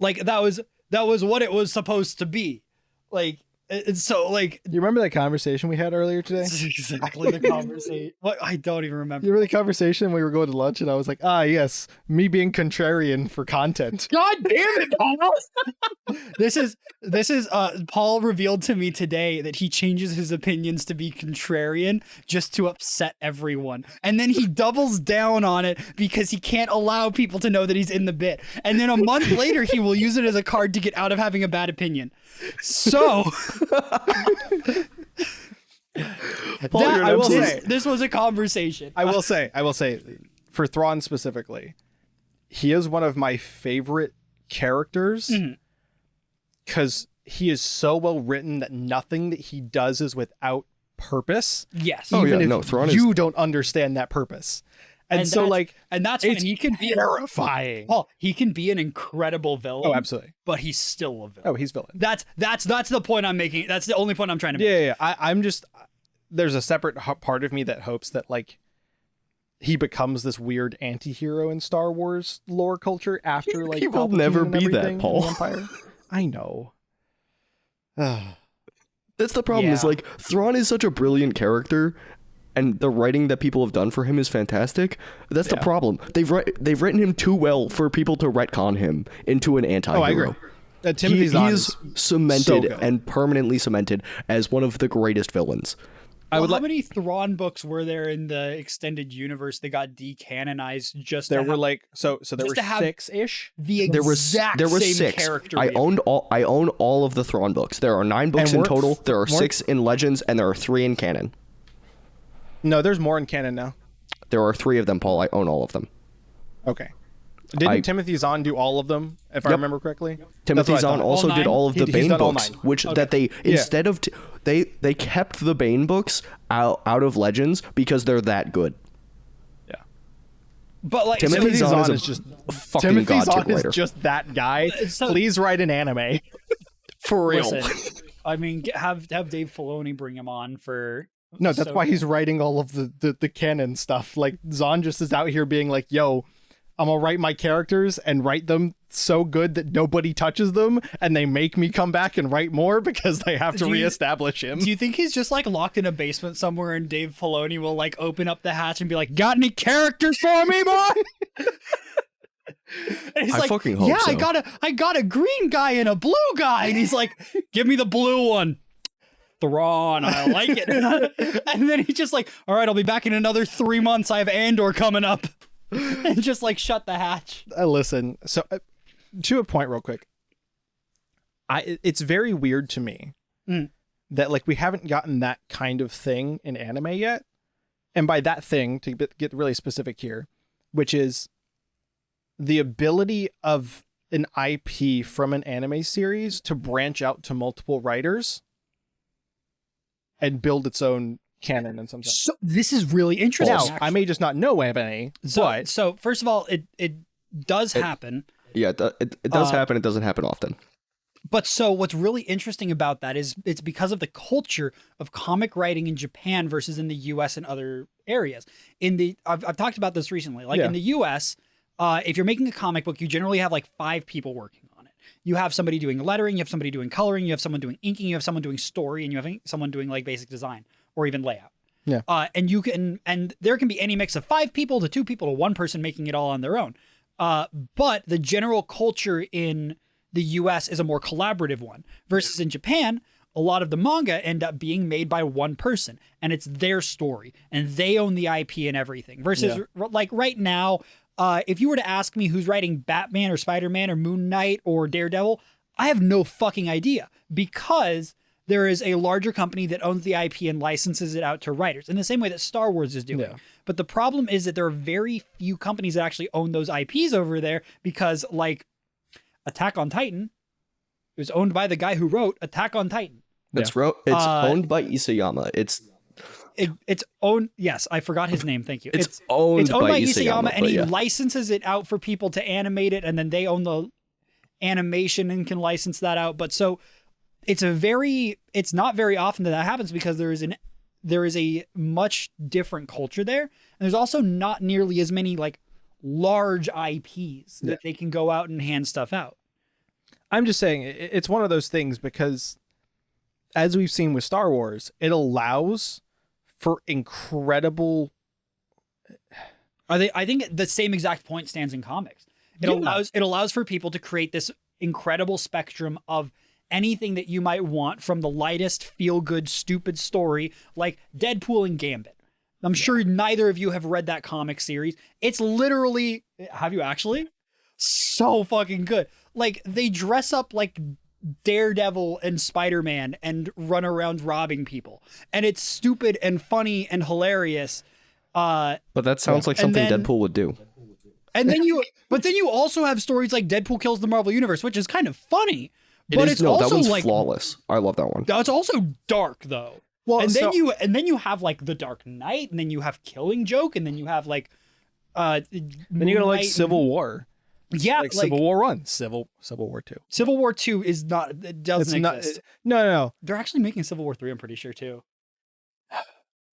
that was what it was supposed to be. Like, and so, like, you remember that conversation we had earlier today? This is exactly the conversation. What? I don't even remember. You remember the conversation we were going to lunch and I was like, yes, me being contrarian for content. God damn it, Paul! This is Paul revealed to me today that he changes his opinions to be contrarian just to upset everyone. And then he doubles down on it because he can't allow people to know that he's in the bit. And then a month later, he will use it as a card to get out of having a bad opinion. So... Paul, I will say this was a conversation. I will say for Thrawn specifically, he is one of my favorite characters because he is so well written that nothing that he does is without purpose. Yes. Even if you don't understand that purpose. And so that's when he can be terrifying. Paul, he can be an incredible villain. Oh, absolutely. But he's still a villain. Oh, he's villain. That's the point I'm making. That's the only point I'm trying to make. Yeah. I'm just, there's a separate part of me that hopes that, like, he becomes this weird anti-hero in Star Wars lore culture after, like, he will Palpatine never and be that, everything Paul. in the Empire. I know. That's the problem. Is like Thrawn is such a brilliant character, and the writing that people have done for him is fantastic. That's the problem. They've written him too well for people to retcon him into an anti-hero. Oh, I agree. Timothy he is cemented and permanently cemented as one of the greatest villains. How many Thrawn books were there in the extended universe that got decanonized? Just there were like there were 6-ish. There was same 6. character. I own all of the Thrawn books. There are 9 books in total. There are 6 in Legends, and there are 3 in canon. No, there's more in canon now. There are 3 of them, Paul. I own all of them. Okay. Didn't Timothy Zahn do all of them, if I remember correctly? Timothy Zahn also did all of the Bane books, which that they instead of they kept the Bane books out of Legends because they're that good. Yeah. But like Timothy Zahn is just fucking Timothy god-tier Zahn is writer. just that guy. So- Please write an anime. For real. listen, I mean, have Dave Filoni bring him on for. No, that's why he's writing all of the canon stuff. Like, Zahn just is out here being like, yo, I'm gonna write my characters and write them so good that nobody touches them, and they make me come back and write more because they have to reestablish him. Do you think he's just like locked in a basement somewhere and Dave Filoni will like open up the hatch and be like, got any characters for me, boy? And he's I fucking hope yeah, so. I got a green guy and a blue guy. And he's like, give me the blue one. Thrawn, I like it. And then he's just like, all right, I'll be back in another 3 months. I have Andor coming up. And just like shut the hatch. Listen, so to a point real quick. It's very weird to me that like we haven't gotten that kind of thing in anime yet. And by that thing, to get really specific here, which is the ability of an IP from an anime series to branch out to multiple writers and build its own canon in some sense. So this is really interesting. Now, I may just not know of any, but So first of all, it does happen. Yeah, it does happen. It doesn't happen often. But so what's really interesting about that is it's because of the culture of comic writing in Japan versus in the US and other areas. I've talked about this recently. Like in the US, if you're making a comic book, you generally have like 5 people working on it. You have somebody doing lettering, you have somebody doing coloring, you have someone doing inking, you have someone doing story, and you have someone doing like basic design or even layout. Yeah. And there can be any mix of 5 people to 2 people to 1 person making it all on their own. But the general culture in the US is a more collaborative one versus in Japan, a lot of the manga end up being made by 1 person and it's their story and they own the IP and everything versus like right now, if you were to ask me who's writing Batman or Spider-Man or Moon Knight or Daredevil, I have no fucking idea because there is a larger company that owns the IP and licenses it out to writers in the same way that Star Wars is doing. Yeah. But the problem is that there are very few companies that actually own those IPs over there because like Attack on Titan was owned by the guy who wrote Attack on Titan. It's owned by Isayama. It's owned. Yes, I forgot his name. Thank you. It's owned by Isayama, and he yeah. licenses it out for people to animate it, and then they own the animation and can license that out. But so it's not very often that happens because there is a much different culture there, and there's also not nearly as many like large IPs that they can go out and hand stuff out. I'm just saying it's one of those things because as we've seen with Star Wars, it allows for incredible. I think the same exact point stands in comics. It allows for people to create this incredible spectrum of anything that you might want, from the lightest feel-good stupid story like Deadpool and Gambit. I'm sure neither of you have read that comic series. It's literally, have you actually? So fucking good. Like they dress up like Daredevil and Spider-Man and run around robbing people. And it's stupid and funny and hilarious. But that sounds like something Deadpool would do. And then you also have stories like Deadpool Kills the Marvel Universe, which is kind of funny. But it's also that one's like flawless. I love that one. It's also dark though. Well, and then you have like The Dark Knight, and then you have Killing Joke, and then you have like then you go to like Civil War. Yeah, like Civil War 1, Civil War 2. Civil War 2 is not, it doesn't exist. No. They're actually making Civil War 3, I'm pretty sure too.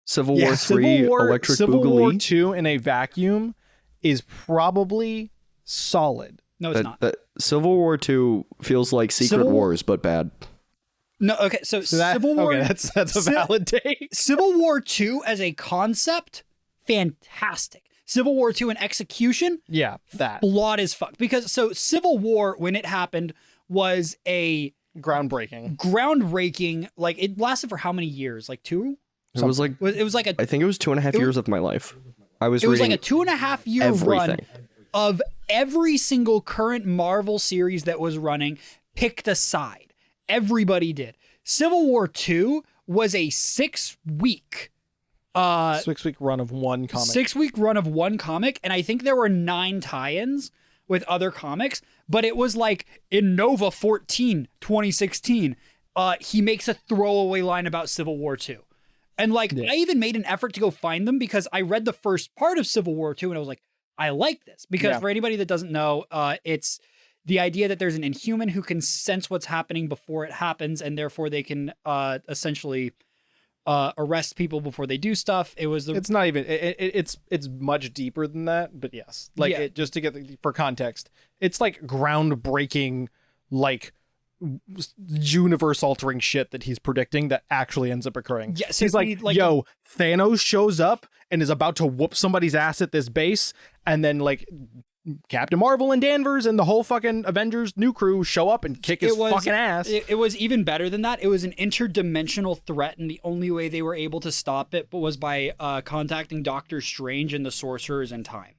Civil War 3, Electric Civil Boogaloo. War 2 in a vacuum is probably solid. No, it's not. Civil War 2 feels like Secret Wars, but bad. No, okay, so Civil War... Okay, that's a valid take. Civil War 2 as a concept, fantastic. Civil War 2 in execution, yeah, that flawed as fuck. Because so Civil War, when it happened, was a groundbreaking. Like it lasted for how many years? Like 2? It was like I think it was 2.5 years of my life. It was like a 2.5 year run of every single current Marvel series that was running picked a side. Everybody did. Civil War 2 was a 6-week 6-week run of one comic. 6-week run of one comic, and I think there were 9 tie-ins, with other comics, but it was like in Nova 14, 2016, he makes a throwaway line about Civil War 2. And like, I even made an effort to go find them because I read the first part of Civil War 2 and I was like, I like this. Because for anybody that doesn't know, it's the idea that there's an Inhuman who can sense what's happening before it happens, and therefore they can essentially arrest people before they do stuff. It's not even it's much deeper than that, but yes, like just to get for context, it's like groundbreaking, like universe altering shit that he's predicting that actually ends up occurring. Yes, he's like, yo, Thanos shows up and is about to whoop somebody's ass at this base, and then like Captain Marvel and Danvers and the whole fucking Avengers new crew show up and kick his fucking ass. It was even better than that. It was an interdimensional threat, and the only way they were able to stop it was by contacting Doctor Strange and the Sorcerers in Time.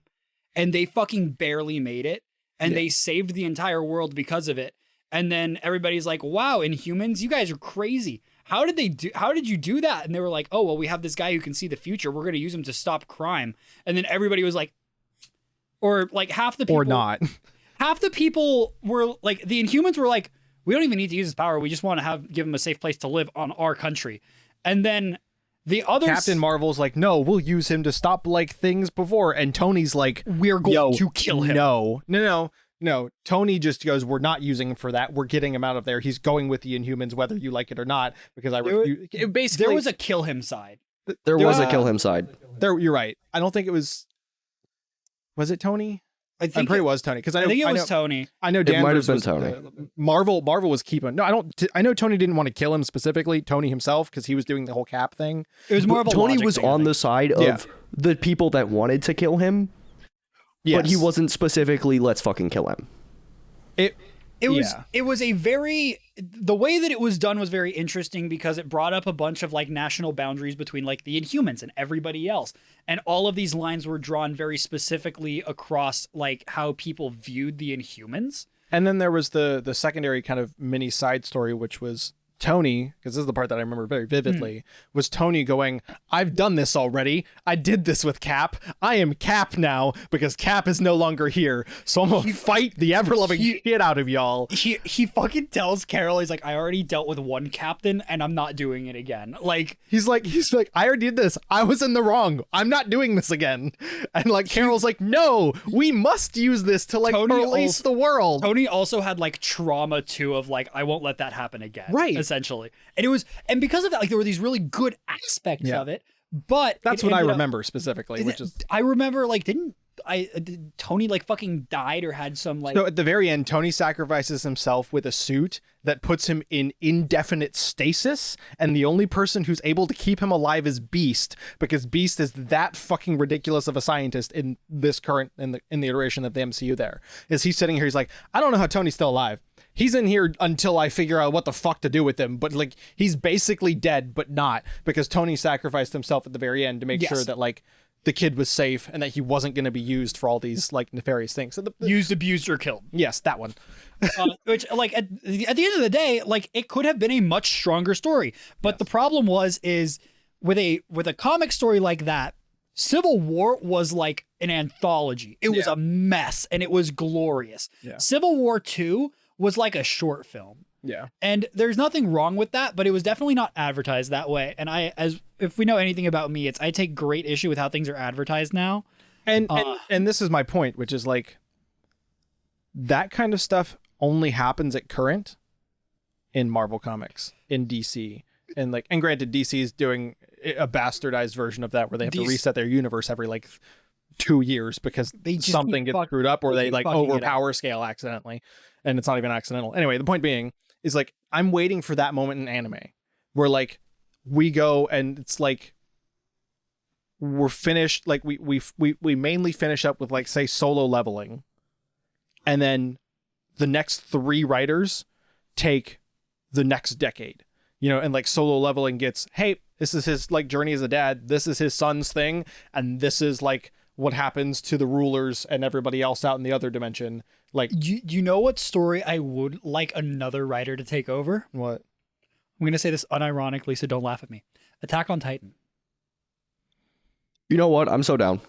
And they fucking barely made it, and they saved the entire world because of it. And then everybody's like, wow, Inhumans, you guys are crazy. How did you do that? And they were like, oh, well, we have this guy who can see the future. We're going to use him to stop crime. And then everybody was like, or like half the people, or not. Half the people were like, the Inhumans were like, we don't even need to use his power. We just want to give him a safe place to live on our country. And then the others, Captain Marvel's like, no, we'll use him to stop like things before. And Tony's like, we're going to kill him. No. Tony just goes, we're not using him for that. We're getting him out of there. He's going with the Inhumans, whether you like it or not, because I refuse. Basically, there was a kill him side. There was a kill him side. You're right. I don't think it was. Was it Tony? I'm pretty it was Tony, because I think it was Tony. I know Danvers it might have been was, Tony. Marvel was keeping. No, I don't. I know Tony didn't want to kill him specifically. Tony himself, because he was doing the whole Cap thing. It was more of a Tony logic was thing, on the side of the people that wanted to kill him, but he wasn't specifically let's fucking kill him. It was a very, the way that it was done was very interesting because it brought up a bunch of like national boundaries between like the Inhumans and everybody else. And all of these lines were drawn very specifically across like how people viewed the Inhumans. And then there was the secondary kind of mini side story, which was Tony, because this is the part that I remember very vividly, was Tony going, I've done this already. I did this with Cap. I am Cap now because Cap is no longer here. So I'm going to fight the ever-loving shit out of y'all. He fucking tells Carol, he's like, I already dealt with one captain and I'm not doing it again. Like, he's like, I already did this. I was in the wrong. I'm not doing this again. And like, Carol's like, no, we must use this to like release the world. Tony also had like trauma too of like, I won't let that happen again. Right. Essentially. And because of that, like there were these really good aspects of it, but that's what I remember specifically, which is I remember like did Tony like fucking died or had some like. So at the very end, Tony sacrifices himself with a suit that puts him in indefinite stasis, and the only person who's able to keep him alive is Beast, because Beast is that fucking ridiculous of a scientist in this current in the iteration of the MCU. There is he's sitting here, he's like, I don't know how Tony's still alive. He's in here until I figure out what the fuck to do with him. But like, he's basically dead, but not, because Tony sacrificed himself at the very end to make sure that like the kid was safe and that he wasn't going to be used for all these like nefarious things. So used, abused, or killed. Yes, that one. Which like at the end of the day, like it could have been a much stronger story. But the problem is with a comic story like that, Civil War was like an anthology. It was a mess and it was glorious. Yeah. Civil War 2 was like a short film. Yeah. And there's nothing wrong with that, but it was definitely not advertised that way. And if we know anything about me, I take great issue with how things are advertised now. And this is my point, which is like that kind of stuff only happens at current in Marvel Comics, in DC. And granted, DC is doing a bastardized version of that where they have to reset their universe every like 2 years because something gets screwed up or they like overpower scale accidentally. And it's not even accidental. Anyway, the point being is like, I'm waiting for that moment in anime where like we go and it's like we're finished. Like we mainly finish up with like, say, Solo Leveling. And then the next 3 writers take the next decade, and like Solo Leveling gets, hey, this is his like journey as a dad. This is his son's thing. And this is like what happens to the rulers and everybody else out in the other dimension. Like, you know what story I would like another writer to take over? What? I'm going to say this unironically, so don't laugh at me. Attack on Titan. You know what? I'm so down.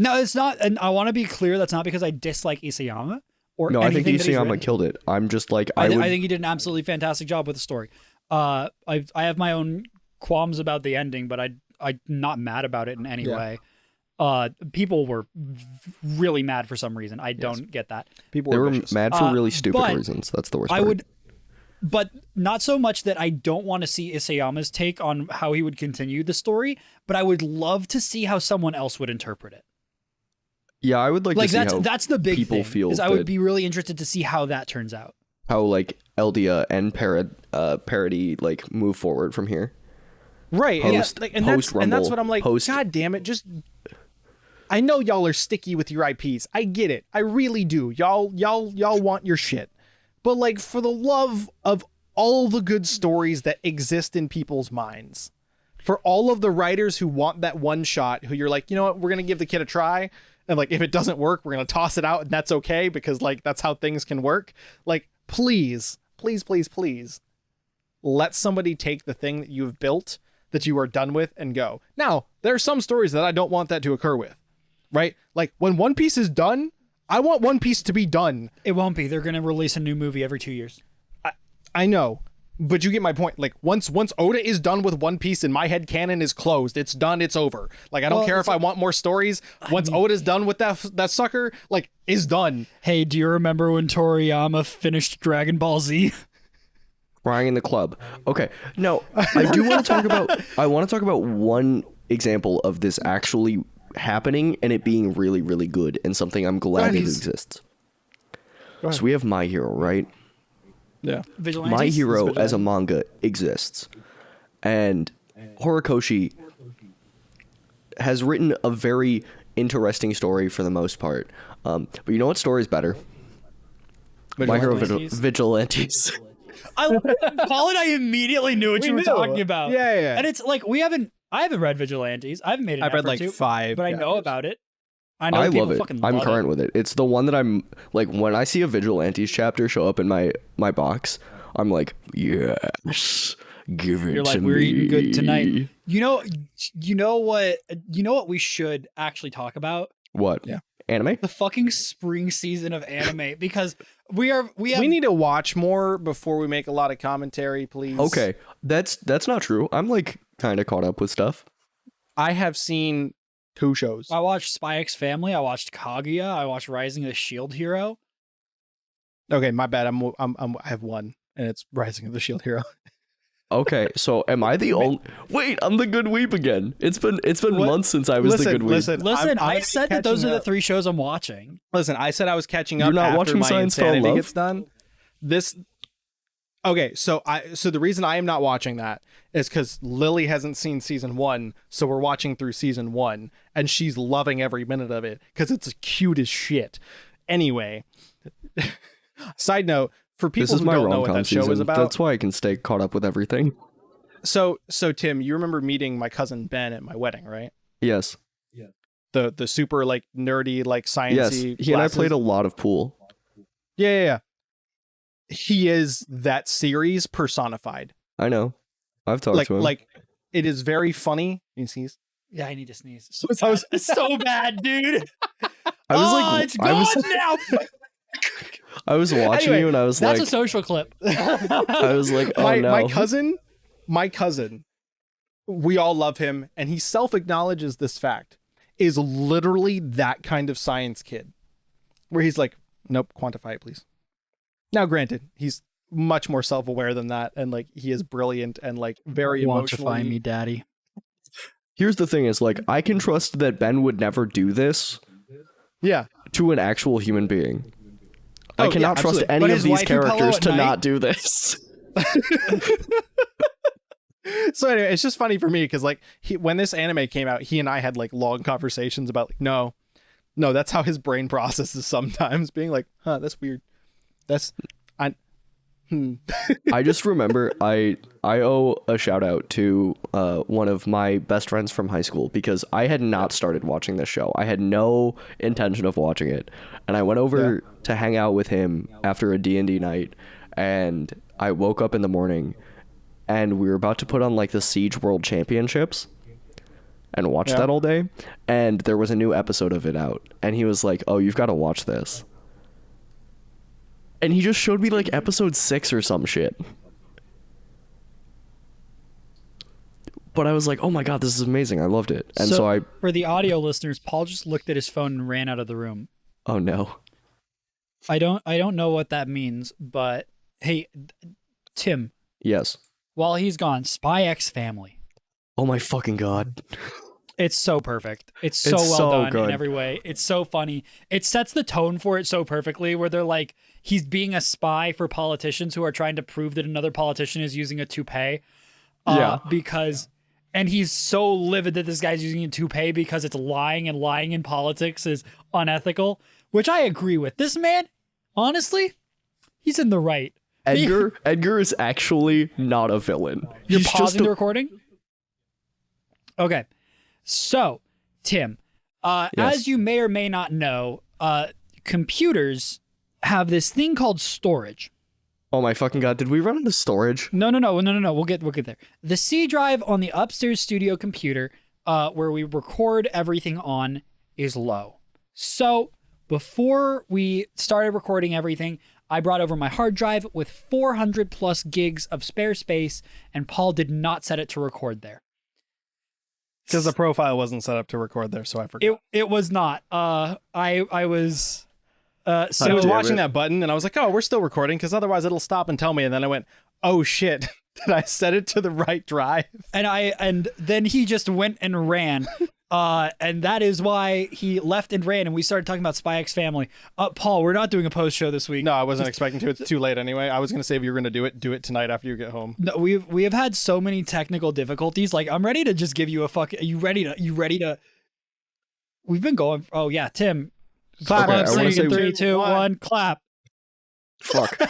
No, it's not. And I want to be clear. That's not because I dislike Isayama or No, I think anything that he's Isayama written. killed it. I'm just like I think he did an absolutely fantastic job with the story. I have my own qualms about the ending, but I'm not mad about it in any way. People were really mad for some reason. I don't get that. they were mad for really stupid but reasons. That's the worst I part. would, but not so much that I don't want to see Isayama's take on how he would continue the story, but I would love to see how someone else would interpret it. Yeah, I would like to see that's the big people thing. feel Is I would be really interested to see how that turns out. how like Eldia and Parody like move forward from here. Right. Post- and that's Rumble, what I'm like, post- God damn it, just I know y'all are sticky with your IPs. I get it. I really do. Y'all want your shit. But like, for the love of all the good stories that exist in people's minds, for all of the writers who want that one shot, who you're like, you know what, we're going to give the kid a try. And like, if it doesn't work, we're going to toss it out and that's okay because like, that's how things can work. Like, please, please, please, please let somebody take the thing that you've built that you are done with and go. Now, there are some stories that I don't want that to occur with, right? Like when One Piece is done, I want One Piece to be done. It won't be. They're going to release a new movie every 2 years. I know, but you get my point. Like once Oda is done with One Piece and my head canon is closed, it's done, it's over. Like I don't care if I want more stories. Once Oda's done with that sucker, like is done. Hey, do you remember when Toriyama finished Dragon Ball Z? Crying in the club. Okay. No, I do want to talk about I want to talk about one example of this actually happening and it being really, really good and something I'm glad it exists. So we have My Hero, right? Yeah. Vigilantes? My Hero as a manga exists. And Horikoshi has written a very interesting story for the most part. But you know what story is better? My Hero Vigilantes. Paul and I immediately knew what you were talking about. Yeah. And it's like I haven't read Vigilantes. I haven't made an I've read effort like to, 5. but I know about it. I know I people love it. fucking I'm love current it. with it. It's the one that I'm like when I see a Vigilantes chapter show up in my box, I'm like, yes, give it You're like, to we're me. eating good tonight. You know what we should actually talk about? What? Yeah. Anime? The fucking spring season of anime because we need to watch more before we make a lot of commentary, please. Okay, that's not true. I'm like kind of caught up with stuff. I have seen 2 shows. I watched Spy X Family. I watched Kaguya. I watched Rising of the Shield Hero. Okay, my bad. I have one, and it's Rising of the Shield Hero. Okay, so am I the only? Wait, I'm the good weep again. It's been months since I was the good weep. Listen, I I said that those are the 3 shows I'm watching. Listen, I said I was catching up. You're not after watching my Science Fell in insanity Love? gets done. This. Okay, so the reason I am not watching that is because Lily hasn't seen season 1, so we're watching through season 1, and she's loving every minute of it because it's cute as shit. Anyway, side note for people This is who my don't know what rom-com that show season. is about. That's why I can stay caught up with everything. So Tim, you remember meeting my cousin Ben at my wedding, right? Yes. The super like nerdy like sciencey. Yes. He glasses. and I played a lot of pool. Yeah. He is that series personified. I know. I've talked to him. Like it is very funny. You sneeze? Yeah, I need to sneeze. It's so bad, dude. I was like, it's gone now. I was watching Anyway, you and I was That's like, a social clip. I was like, oh no. My cousin, we all love him, and he self-acknowledges this fact, is literally that kind of science kid. Where he's like, nope, quantify it, please. Now, granted, he's much more self-aware than that, and like he is brilliant and like very emotionally. Quantify me, daddy. Here's the thing is like, I can trust that Ben would never do this Yeah. to an actual human being. I Oh, cannot yeah, trust absolutely. any But of his these waifu pillow characters at to night? not do this. So anyway, it's just funny for me because like when this anime came out, he and I had like long conversations about like, no, that's how his brain processes sometimes, being like, huh, that's weird. I just remember I owe a shout out to one of my best friends from high school because I had not started watching this show. I had no intention of watching it. And I went over to hang out with him after a D&D night, and I woke up in the morning and we were about to put on like the Siege World Championships. and watched that all day, and there was a new episode of it out, and he was like, oh, you've got to watch this. And he just showed me like episode 6 or some shit. But I was like, oh my god, this is amazing. I loved it. And so I... For the audio listeners, Paul just looked at his phone and ran out of the room. Oh no. I don't know what that means, but hey, Tim. Yes. While he's gone, Spy X Family. Oh my fucking god. It's so perfect. It's so well done in every way. It's so funny. It sets the tone for it so perfectly, where they're like, he's being a spy for politicians who are trying to prove that another politician is using a toupee. And he's so livid that this guy's using a toupee because it's lying, and lying in politics is unethical, which I agree with. This man, honestly, he's in the right. Edgar is actually not a villain. You're pausing the recording? Okay. So, Tim, as you may or may not know, computers have this thing called storage. Oh my fucking god, did we run into storage? No. We'll get there. The C drive on the upstairs studio computer, where we record everything on, is low. So before we started recording everything, I brought over my hard drive with 400 plus gigs of spare space, and Paul did not set it to record there. Because the profile wasn't set up to record there, so I forgot. It was not. I was... I was watching that button and I was like, oh, we're still recording, because otherwise it'll stop and tell me. And then I went, oh shit, did I set it to the right drive? And then he just went and ran. And that is why he left and ran, and we started talking about Spy X Family. Paul, we're not doing a post show this week. No, I wasn't expecting to. It's too late anyway. I was going to say if you were going to do it tonight after you get home. No, we have had so many technical difficulties. Like, I'm ready to just give you a are you ready to we've been going. Oh yeah, Tim. Clap. Okay, 3, 2, 1, clap. Fuck.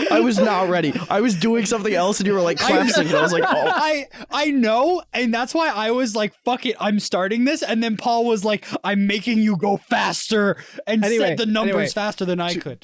I was not ready. I was doing something else and you were like clapping, and I was like, oh. I know, and that's why I was like, fuck it, I'm starting this, and then Paul was like, I'm making you go faster, and said the numbers faster than I could.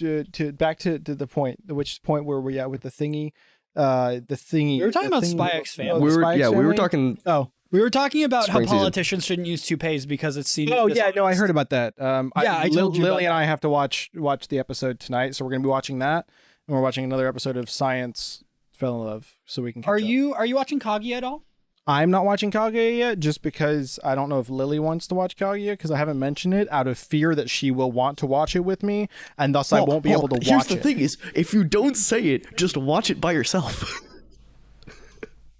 Back to the point, which point where we're at with the thingy. We were talking about Spy X Family. We were talking. Oh. We were talking about how politicians shouldn't use toupees because it's seen. Oh yeah, no, I heard about that. I told you. Lily and I have to watch the episode tonight, so we're gonna be watching that, and we're watching another episode of Science Fell in Love, so we can. Are you watching Kaguya at all? I'm not watching Kaguya yet, just because I don't know if Lily wants to watch Kaguya, because I haven't mentioned it out of fear that she will want to watch it with me, and thus I won't be able to watch it. Here's the thing: is if you don't say it, just watch it by yourself.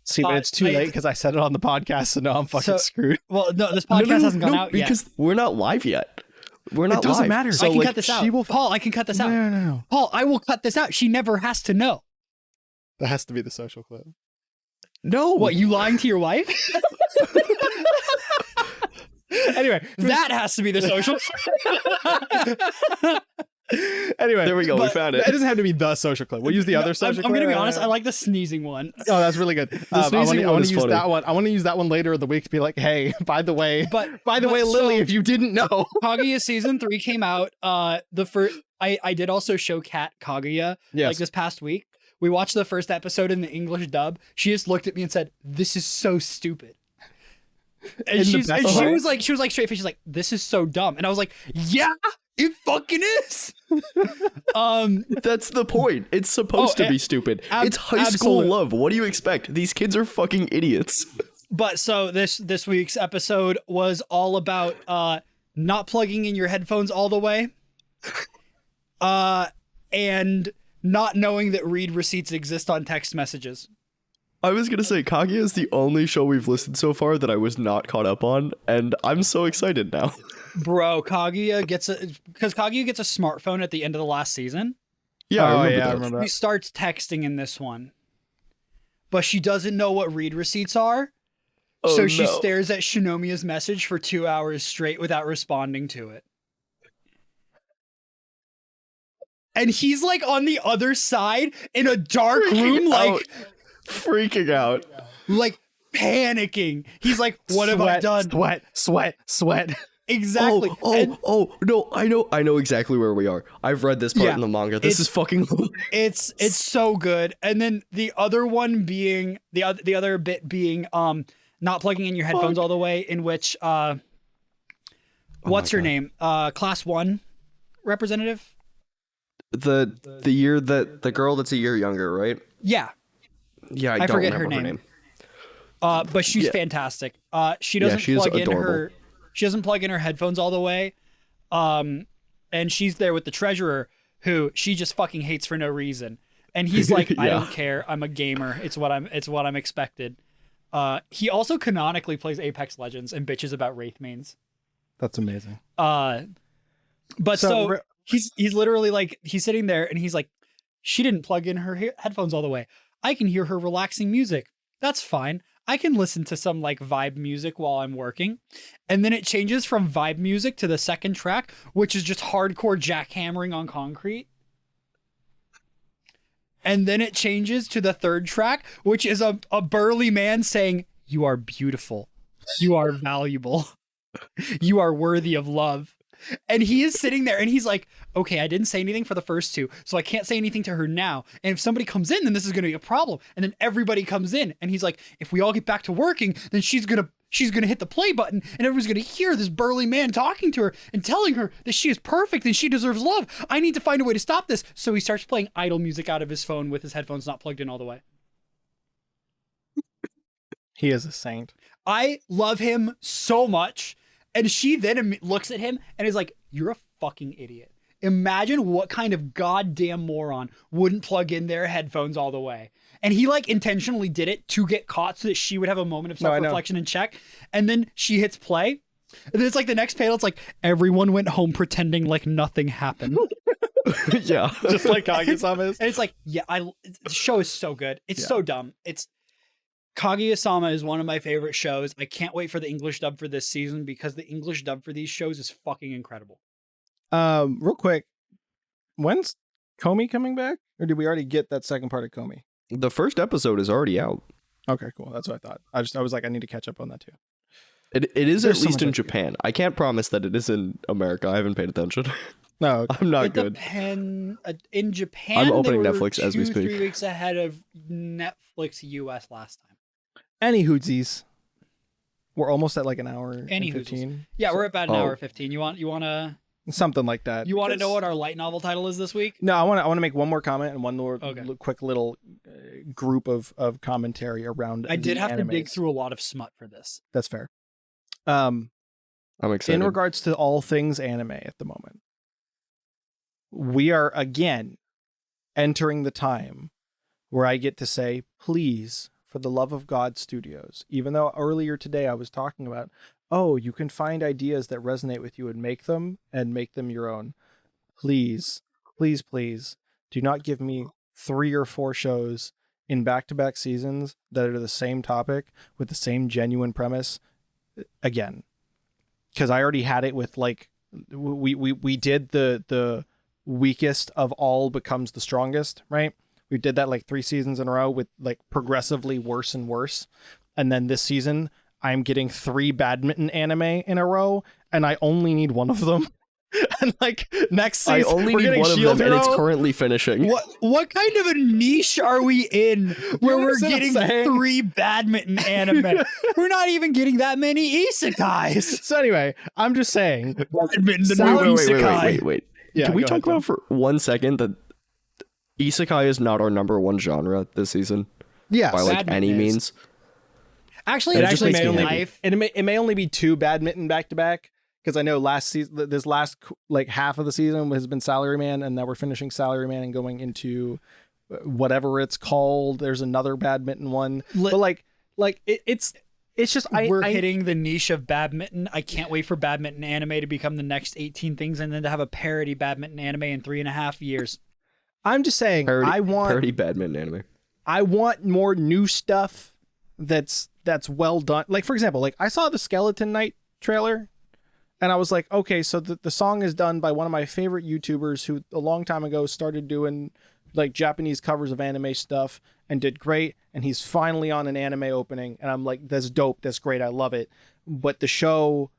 See, but it's too late because I said it on the podcast, so now I'm fucking screwed. Well, no, this podcast hasn't gone out yet. Because we're not live yet. We're not live. It doesn't matter. So I can cut this out. Paul, I can cut this out. No. Paul, I will cut this out. She never has to know. That has to be the social clip. No. What, you lying to your wife? Anyway, that has to be the social. Anyway, there we go. We found it. It doesn't have to be the social clip. We'll use the other social clip. I'm gonna be honest. I like the sneezing one. Oh, that's really good. The sneezing one is use funny. that one. I want to use that one later in the week to be like, hey, by the way, Lily, if you didn't know, Kaguya season 3 came out. The first, I did also show Kat Kaguya like this past week. We watched the first episode in the English dub. She just looked at me and said, "This is so stupid." And she was like straight face. She's like, "This is so dumb." And I was like, "Yeah, it fucking is." That's the point. It's supposed to be stupid. It's high school love. What do you expect? These kids are fucking idiots. But so this week's episode was all about not plugging in your headphones all the way, and not knowing that read receipts exist on text messages. I was gonna say, Kaguya is the only show we've listed so far that I was not caught up on, and I'm so excited now. Bro, Kaguya gets a smartphone at the end of the last season. Yeah, I remember that. She starts texting in this one, but she doesn't know what read receipts are. So she stares at Shinomiya's message for 2 hours straight without responding to it. And he's like on the other side in a dark room, freaking out, like panicking. He's like, what have I done? Sweat. Exactly. No, I know exactly where we are. I've read this part in the manga. This is fucking it's so good. And then the other one being the other bit being not plugging in your headphones all the way, in which what's her name? Class 1 representative? The year that the girl that's a year younger, right? Yeah. Yeah, I don't forget remember her name. But she's fantastic. She doesn't plug in her headphones all the way. And she's there with the treasurer, who she just fucking hates for no reason. And he's like, I don't care. I'm a gamer. It's what I'm expected. He also canonically plays Apex Legends and bitches about Wraith mains. That's amazing. But so he's literally like, he's sitting there and he's like, she didn't plug in her headphones all the way. I can hear her relaxing music. That's fine. I can listen to some like vibe music while I'm working. And then it changes from vibe music to the second track, which is just hardcore jackhammering on concrete. And then it changes to the third track, which is a burly man saying, "You are beautiful. You are valuable. You are worthy of love." And he is sitting there and he's like, okay, I didn't say anything for the first two, so I can't say anything to her now. And if somebody comes in, then this is going to be a problem. And then everybody comes in and he's like, if we all get back to working, then she's going to hit the play button and everyone's going to hear this burly man talking to her and telling her that she is perfect and she deserves love. I need to find a way to stop this. So he starts playing idle music out of his phone with his headphones not plugged in all the way. He is a saint. I love him so much. And she then looks at him and is like, you're a fucking idiot. Imagine what kind of goddamn moron wouldn't plug in their headphones all the way. And he like intentionally did it to get caught so that she would have a moment of self-reflection and check. And then she hits play. And then it's like the next panel, it's like, everyone went home pretending like nothing happened. Yeah. Just like Kaguya-sama is. And it's like, yeah, the show is so good. It's so dumb. Kaguya-sama is one of my favorite shows. I can't wait for the English dub for this season because the English dub for these shows is fucking incredible. Real quick, when's Komi coming back? Or did we already get that second part of Komi? The first episode is already out. Okay, cool. That's what I thought. I was like, I need to catch up on that too. It is at least in Japan. I can't promise that it is in America. I haven't paid attention. No, I'm not good. In Japan, I'm opening Netflix as we speak. 3 weeks ahead of Netflix US last time. Any hootsies. We're almost at like an hour and 15. Yeah, we're about an hour 15. You want to something like that. You want to know what our light novel title is this week? No, I want to make one more comment and one more quick little group of commentary around. I did have animes. to dig through a lot of smut for this. That's fair. I'm excited. In regards to all things anime at the moment, we are again entering the time where I get to say, please, for the love of God, studios, even though earlier today I was talking about, you can find ideas that resonate with you and make them your own. Please, please, please do not give me 3 or 4 shows in back-to-back seasons that are the same topic with the same genuine premise again. Because I already had it with like, we did the weakest of all becomes the strongest, right? We did that like 3 seasons in a row with like progressively worse and worse. And then this season, I'm getting 3 badminton anime in a row, and I only need one of them. And like next season, I only need one of them, and it's currently finishing. What kind of a niche are we in where we're getting 3 badminton anime? We're not even getting that many isekais. So anyway, I'm just saying. Badminton wait. Yeah, can we talk about for 1 second that isekai is not our number 1 genre this season? Yeah, by like any means. Actually, it may only be 2 badminton back to back, because I know this last like half of the season has been Salaryman, and now we're finishing Salaryman and going into whatever it's called. There's another badminton one, but like it's just we're hitting the niche of badminton. I can't wait for badminton anime to become the next 18 things, and then to have a parody badminton anime in 3.5 years. I'm just saying, parody badminton anime. I want more new stuff that's well done. Like, for example, like I saw the Skeleton Knight trailer and I was like, okay, so the song is done by one of my favorite YouTubers who a long time ago started doing like Japanese covers of anime stuff and did great. And he's finally on an anime opening. And I'm like, that's dope. That's great. I love it. But the show,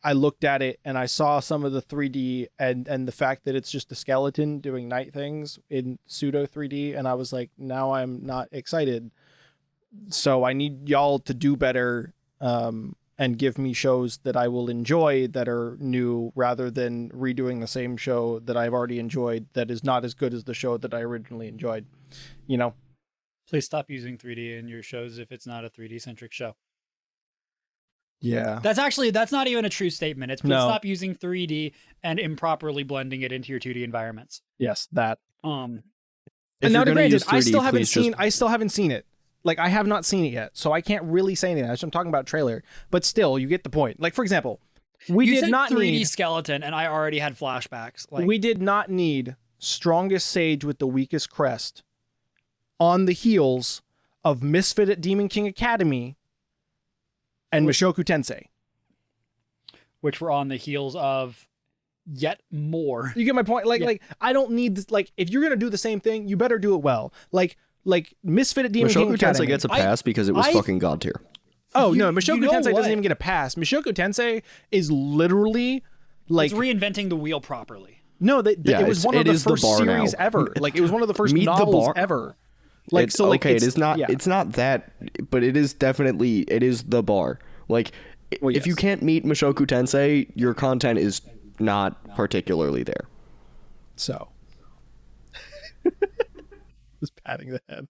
I looked at it and I saw some of the 3D and the fact that it's just a skeleton doing night things in pseudo 3D. And I was like, now I'm not excited. So I need y'all to do better and give me shows that I will enjoy that are new rather than redoing the same show that I've already enjoyed that is not as good as the show that I originally enjoyed. You know? Please stop using 3D in your shows if it's not a 3D centric show. Yeah. That's not even a true statement. It's please No. stop using 3D and improperly blending it into your 2D environments. Yes, that. Um, And now, granted, I still haven't seen it. Like, I have not seen it yet, so I can't really say anything. I'm talking about trailer, but still, you get the point. Like, for example, we you did said not 3D need skeleton, and I already had flashbacks. Like, we did not need strongest sage with the weakest crest on the heels of Misfit at Demon King Academy and Mushoku Tensei. which were on the heels of yet more. You get my point? Like, I don't need this. Like, if you're gonna do the same thing, you better do it well. Like Misfit at Demon King Mushoku Academy Tensei gets a pass because it was fucking god tier. Oh, no, Mushoku know Tensei what? doesn't even get a pass. Mushoku Tensei is literally like It's reinventing the wheel properly. no, it was one of the first bar series now. ever. Like, it was one of the first Meet the novels bar. ever. Like, It's, so like okay, it is not. yeah. It's not that, but it is definitely. It is the bar. Like, Well, if you yes. can't meet Mushoku Tensei, your content is not particularly there. So just patting the head.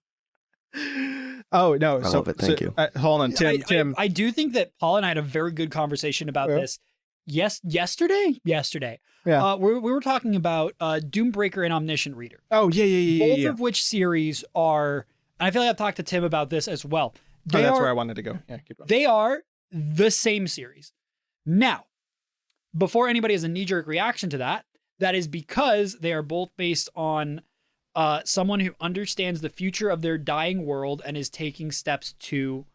Oh no! I love it. Thank you. Hold on, Tim. I do think that Paul and I had a very good conversation about this. Yesterday. Yeah. We were talking about Doombreaker and Omniscient Reader. Oh yeah. Both of which series are, and I feel like I've talked to Tim about this as well. That's where I wanted to go. Yeah, keep going. They are the same series. Now, before anybody has a knee-jerk reaction to that, that is because they are both based on someone who understands the future of their dying world and is taking steps to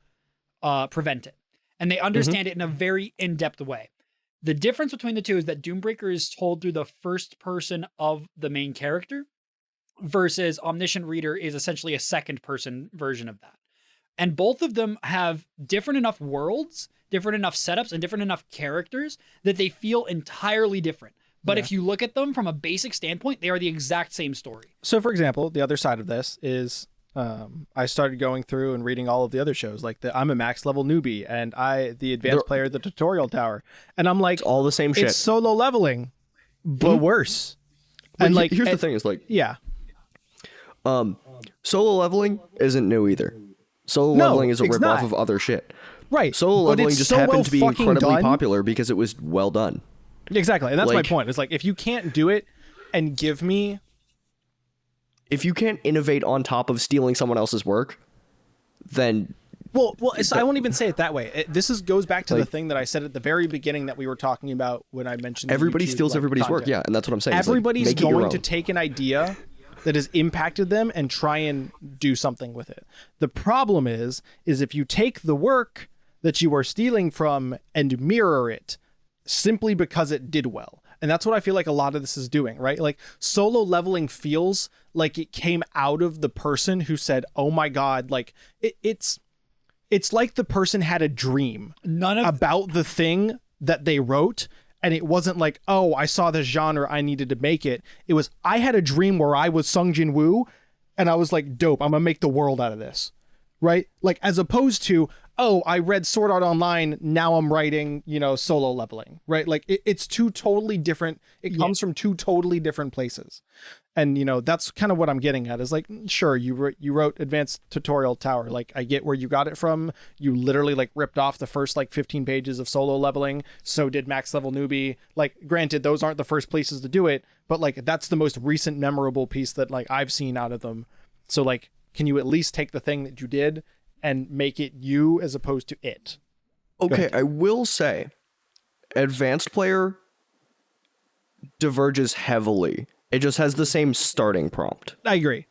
prevent it. And they understand it in a very in-depth way. The difference between the two is that Doombreaker is told through the first person of the main character versus Omniscient Reader is essentially a second person version of that. And both of them have different enough worlds, different enough setups, and different enough characters that they feel entirely different. But if you look at them from a basic standpoint, they are the exact same story. So, for example, the other side of this is I started going through and reading all of the other shows, like I'm a max level newbie and the advanced player of the tutorial tower. And I'm like, It's all the same shit. it's solo leveling, but worse. But And like, here's the thing: is like, yeah, solo leveling isn't new either. Solo No, leveling is a it's ripoff not. of other shit. right. Solo But leveling it's just so happened well to be fucking incredibly done. popular because it was well done. Exactly. And that's my Like- point. It's like, if you can't do it and give me, If you can't innovate on top of stealing someone else's work, then well, so I won't even say it that way. Goes back to the Like- thing that I said at the very beginning that we were talking about when I mentioned everybody YouTube, steals like, everybody's work. content. Yeah, and that's what I'm saying. It's like, Everybody's make it your going to own. take an idea that has impacted them and try and do something with it. The problem is if you take the work that you are stealing from and mirror it simply because it did well. And that's what I feel like a lot of this is doing, right? Like, solo leveling feels like it came out of the person who said, "Oh my God," like it's like the person had a dream about the thing that they wrote. And it wasn't like, oh, I saw this genre, I needed to make it. It was, I had a dream where I was Sung Jin Woo, and I was like, dope, I'm gonna make the world out of this, right? Like, as opposed to, oh, I read Sword Art Online, now I'm writing, solo leveling, right? Like, it's two totally different, it comes from two totally different places. And, that's kind of what I'm getting at is like, sure, you wrote Advanced Tutorial Tower. Like, I get where you got it from. You literally like ripped off the first like 15 pages of solo leveling. So did Max Level Newbie. Like, granted, those aren't the first places to do it, but like, that's the most recent memorable piece that like I've seen out of them. So like, can you at least take the thing that you did and make it you as opposed to it? Okay, I will say, advanced player diverges heavily. It just has the same starting prompt. I agree.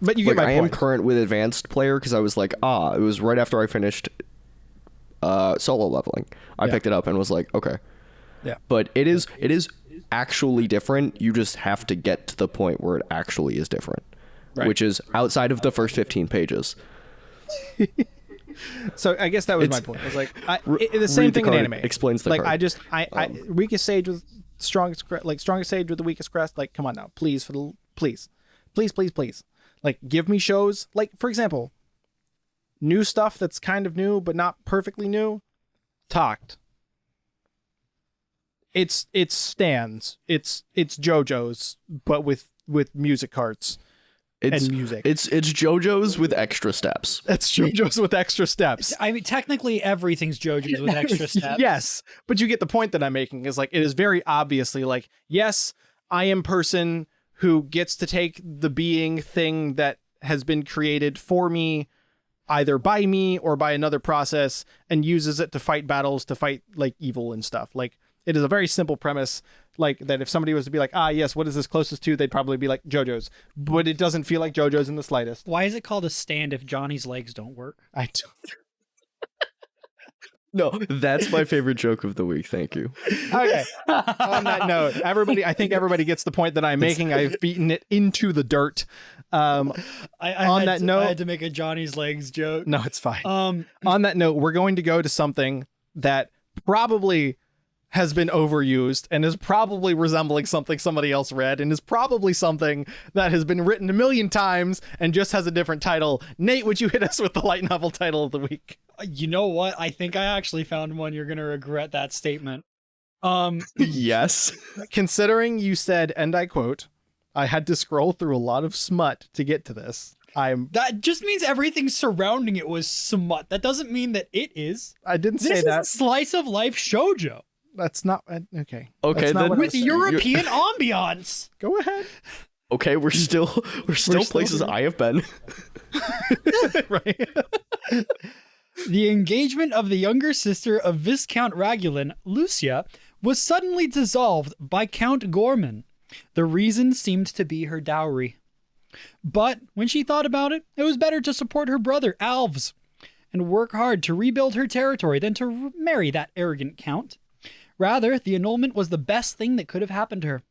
But you Like, get my I point. am current with advanced player because I was like, it was right after I finished solo leveling. I picked it up and was like, okay. Yeah. But it is actually different. You just have to get to the point where it actually is different, Right. which is outside of the first 15 pages. So I guess that was my point. It's like the read same the thing in card. anime. Explains the like card. I weakest sage with strongest sage with the weakest crest. Like, come on now, please, please. Like, give me shows. Like, for example, new stuff that's kind of new but not perfectly new. Talked. It stands. It's JoJo's, but with music carts and music. It's JoJo's with extra steps. It's JoJo's with extra steps. I mean, technically everything's JoJo's with extra steps. Yes, but you get the point that I'm making. Is like, it is very obviously like, yes, I am person who gets to take the being thing that has been created for me, either by me or by another process, and uses it to fight battles, to fight like evil and stuff. Like, it is a very simple premise, like that if somebody was to be like, yes, what is this closest to? They'd probably be like JoJo's, but it doesn't feel like JoJo's in the slightest. Why is it called a stand if Johnny's legs don't work? I don't. No, that's my favorite joke of the week. Thank you. Okay. On that note, I think everybody gets the point that I'm making. I've beaten it into the dirt. I had to make a Johnny's legs joke. No, it's fine. On that note, we're going to go to something that probably has been overused and is probably resembling something somebody else read, and is probably something that has been written a million times and just has a different title. Nate, would you hit us with the light novel title of the week? You know what? I think I actually found one. You're going to regret that statement. Yes. Considering you said, and I quote, I had to scroll through a lot of smut to get to this. That just means everything surrounding it was smut. That doesn't mean that it is. I didn't say this that. Is a slice of life shoujo. That's not okay. Okay, then with European ambiance. Go ahead. Okay, we're still places I have been. Right. The engagement of the younger sister of Viscount Ragulin, Lucia, was suddenly dissolved by Count Gorman. The reason seemed to be her dowry. But when she thought about it, it was better to support her brother, Alves, and work hard to rebuild her territory than to marry that arrogant count. Rather, the annulment was the best thing that could have happened to her.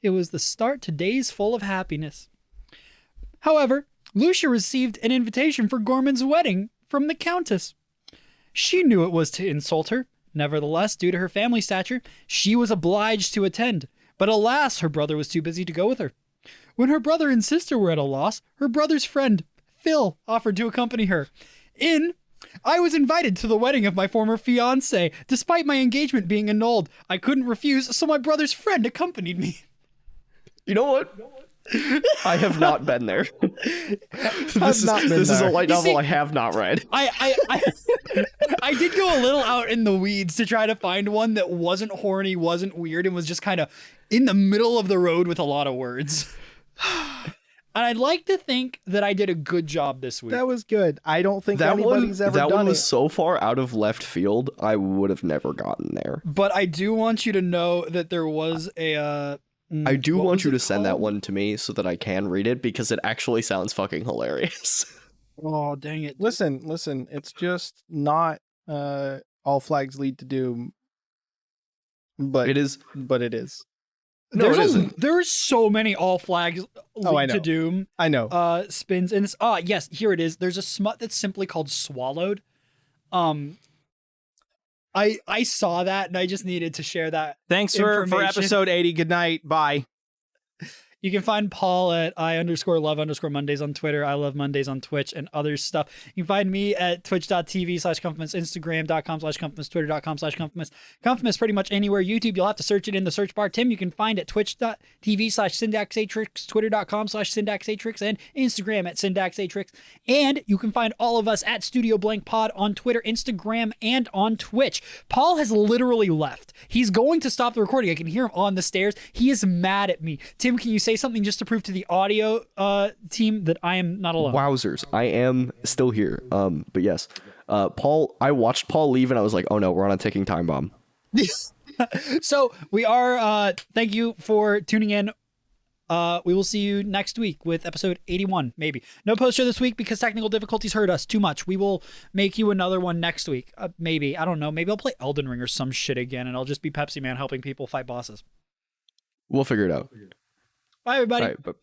It was the start to days full of happiness. However, Lucia received an invitation for Gorman's wedding from the Countess. She knew it was to insult her. Nevertheless, due to her family stature, she was obliged to attend. But alas, her brother was too busy to go with her. When her brother and sister were at a loss, her brother's friend, Phil, offered to accompany her. I was invited to the wedding of my former fiancé. Despite my engagement being annulled, I couldn't refuse, so my brother's friend accompanied me. You know what? I have not been there. This is a light novel I have not read. I did go a little out in the weeds to try to find one that wasn't horny, wasn't weird, and was just kind of in the middle of the road with a lot of words. And I'd like to think that I did a good job this week. That was good. I don't think anybody's ever done it. That one was so far out of left field, I would have never gotten there. But I do want you to know that there was a... I do want you to send that one to me so that I can read it, because it actually sounds fucking hilarious. Oh, dang it. Listen. It's just not all flags lead to doom. But it is. But it is. No, it isn't. There's so many all flags lead to doom. I know. Spins and yes, here it is. There's a smut that's simply called Swallowed. I saw that and I just needed to share that. Thanks for episode 80. Good night. Bye. You can find Paul at I_love_Mondays on Twitter. I love Mondays on Twitch and other stuff. You can find me at twitch.tv/Comfamous, Instagram.com/Comfamous, Twitter.com/Comfamous. Comfamous pretty much anywhere. YouTube, you'll have to search it in the search bar. Tim, you can find at twitch.tv/SyntaxAtrix, Twitter.com/SyntaxAtrix, and Instagram at SyntaxAtrix. And you can find all of us at Studio Blank Pod on Twitter, Instagram, and on Twitch. Paul has literally left. He's going to stop the recording. I can hear him on the stairs. He is mad at me. Tim, can you say something just to prove to the audio team that I am not alone? Wowzers, I am still here. But yes, Paul. I watched Paul leave, and I was like, "Oh no, we're on a ticking time bomb." So we are. Thank you for tuning in. We will see you next week with episode 81. Maybe no post show this week because technical difficulties hurt us too much. We will make you another one next week. Maybe, I don't know. Maybe I'll play Elden Ring or some shit again, and I'll just be Pepsi Man helping people fight bosses. We'll figure it out. Bye, everybody. All right, but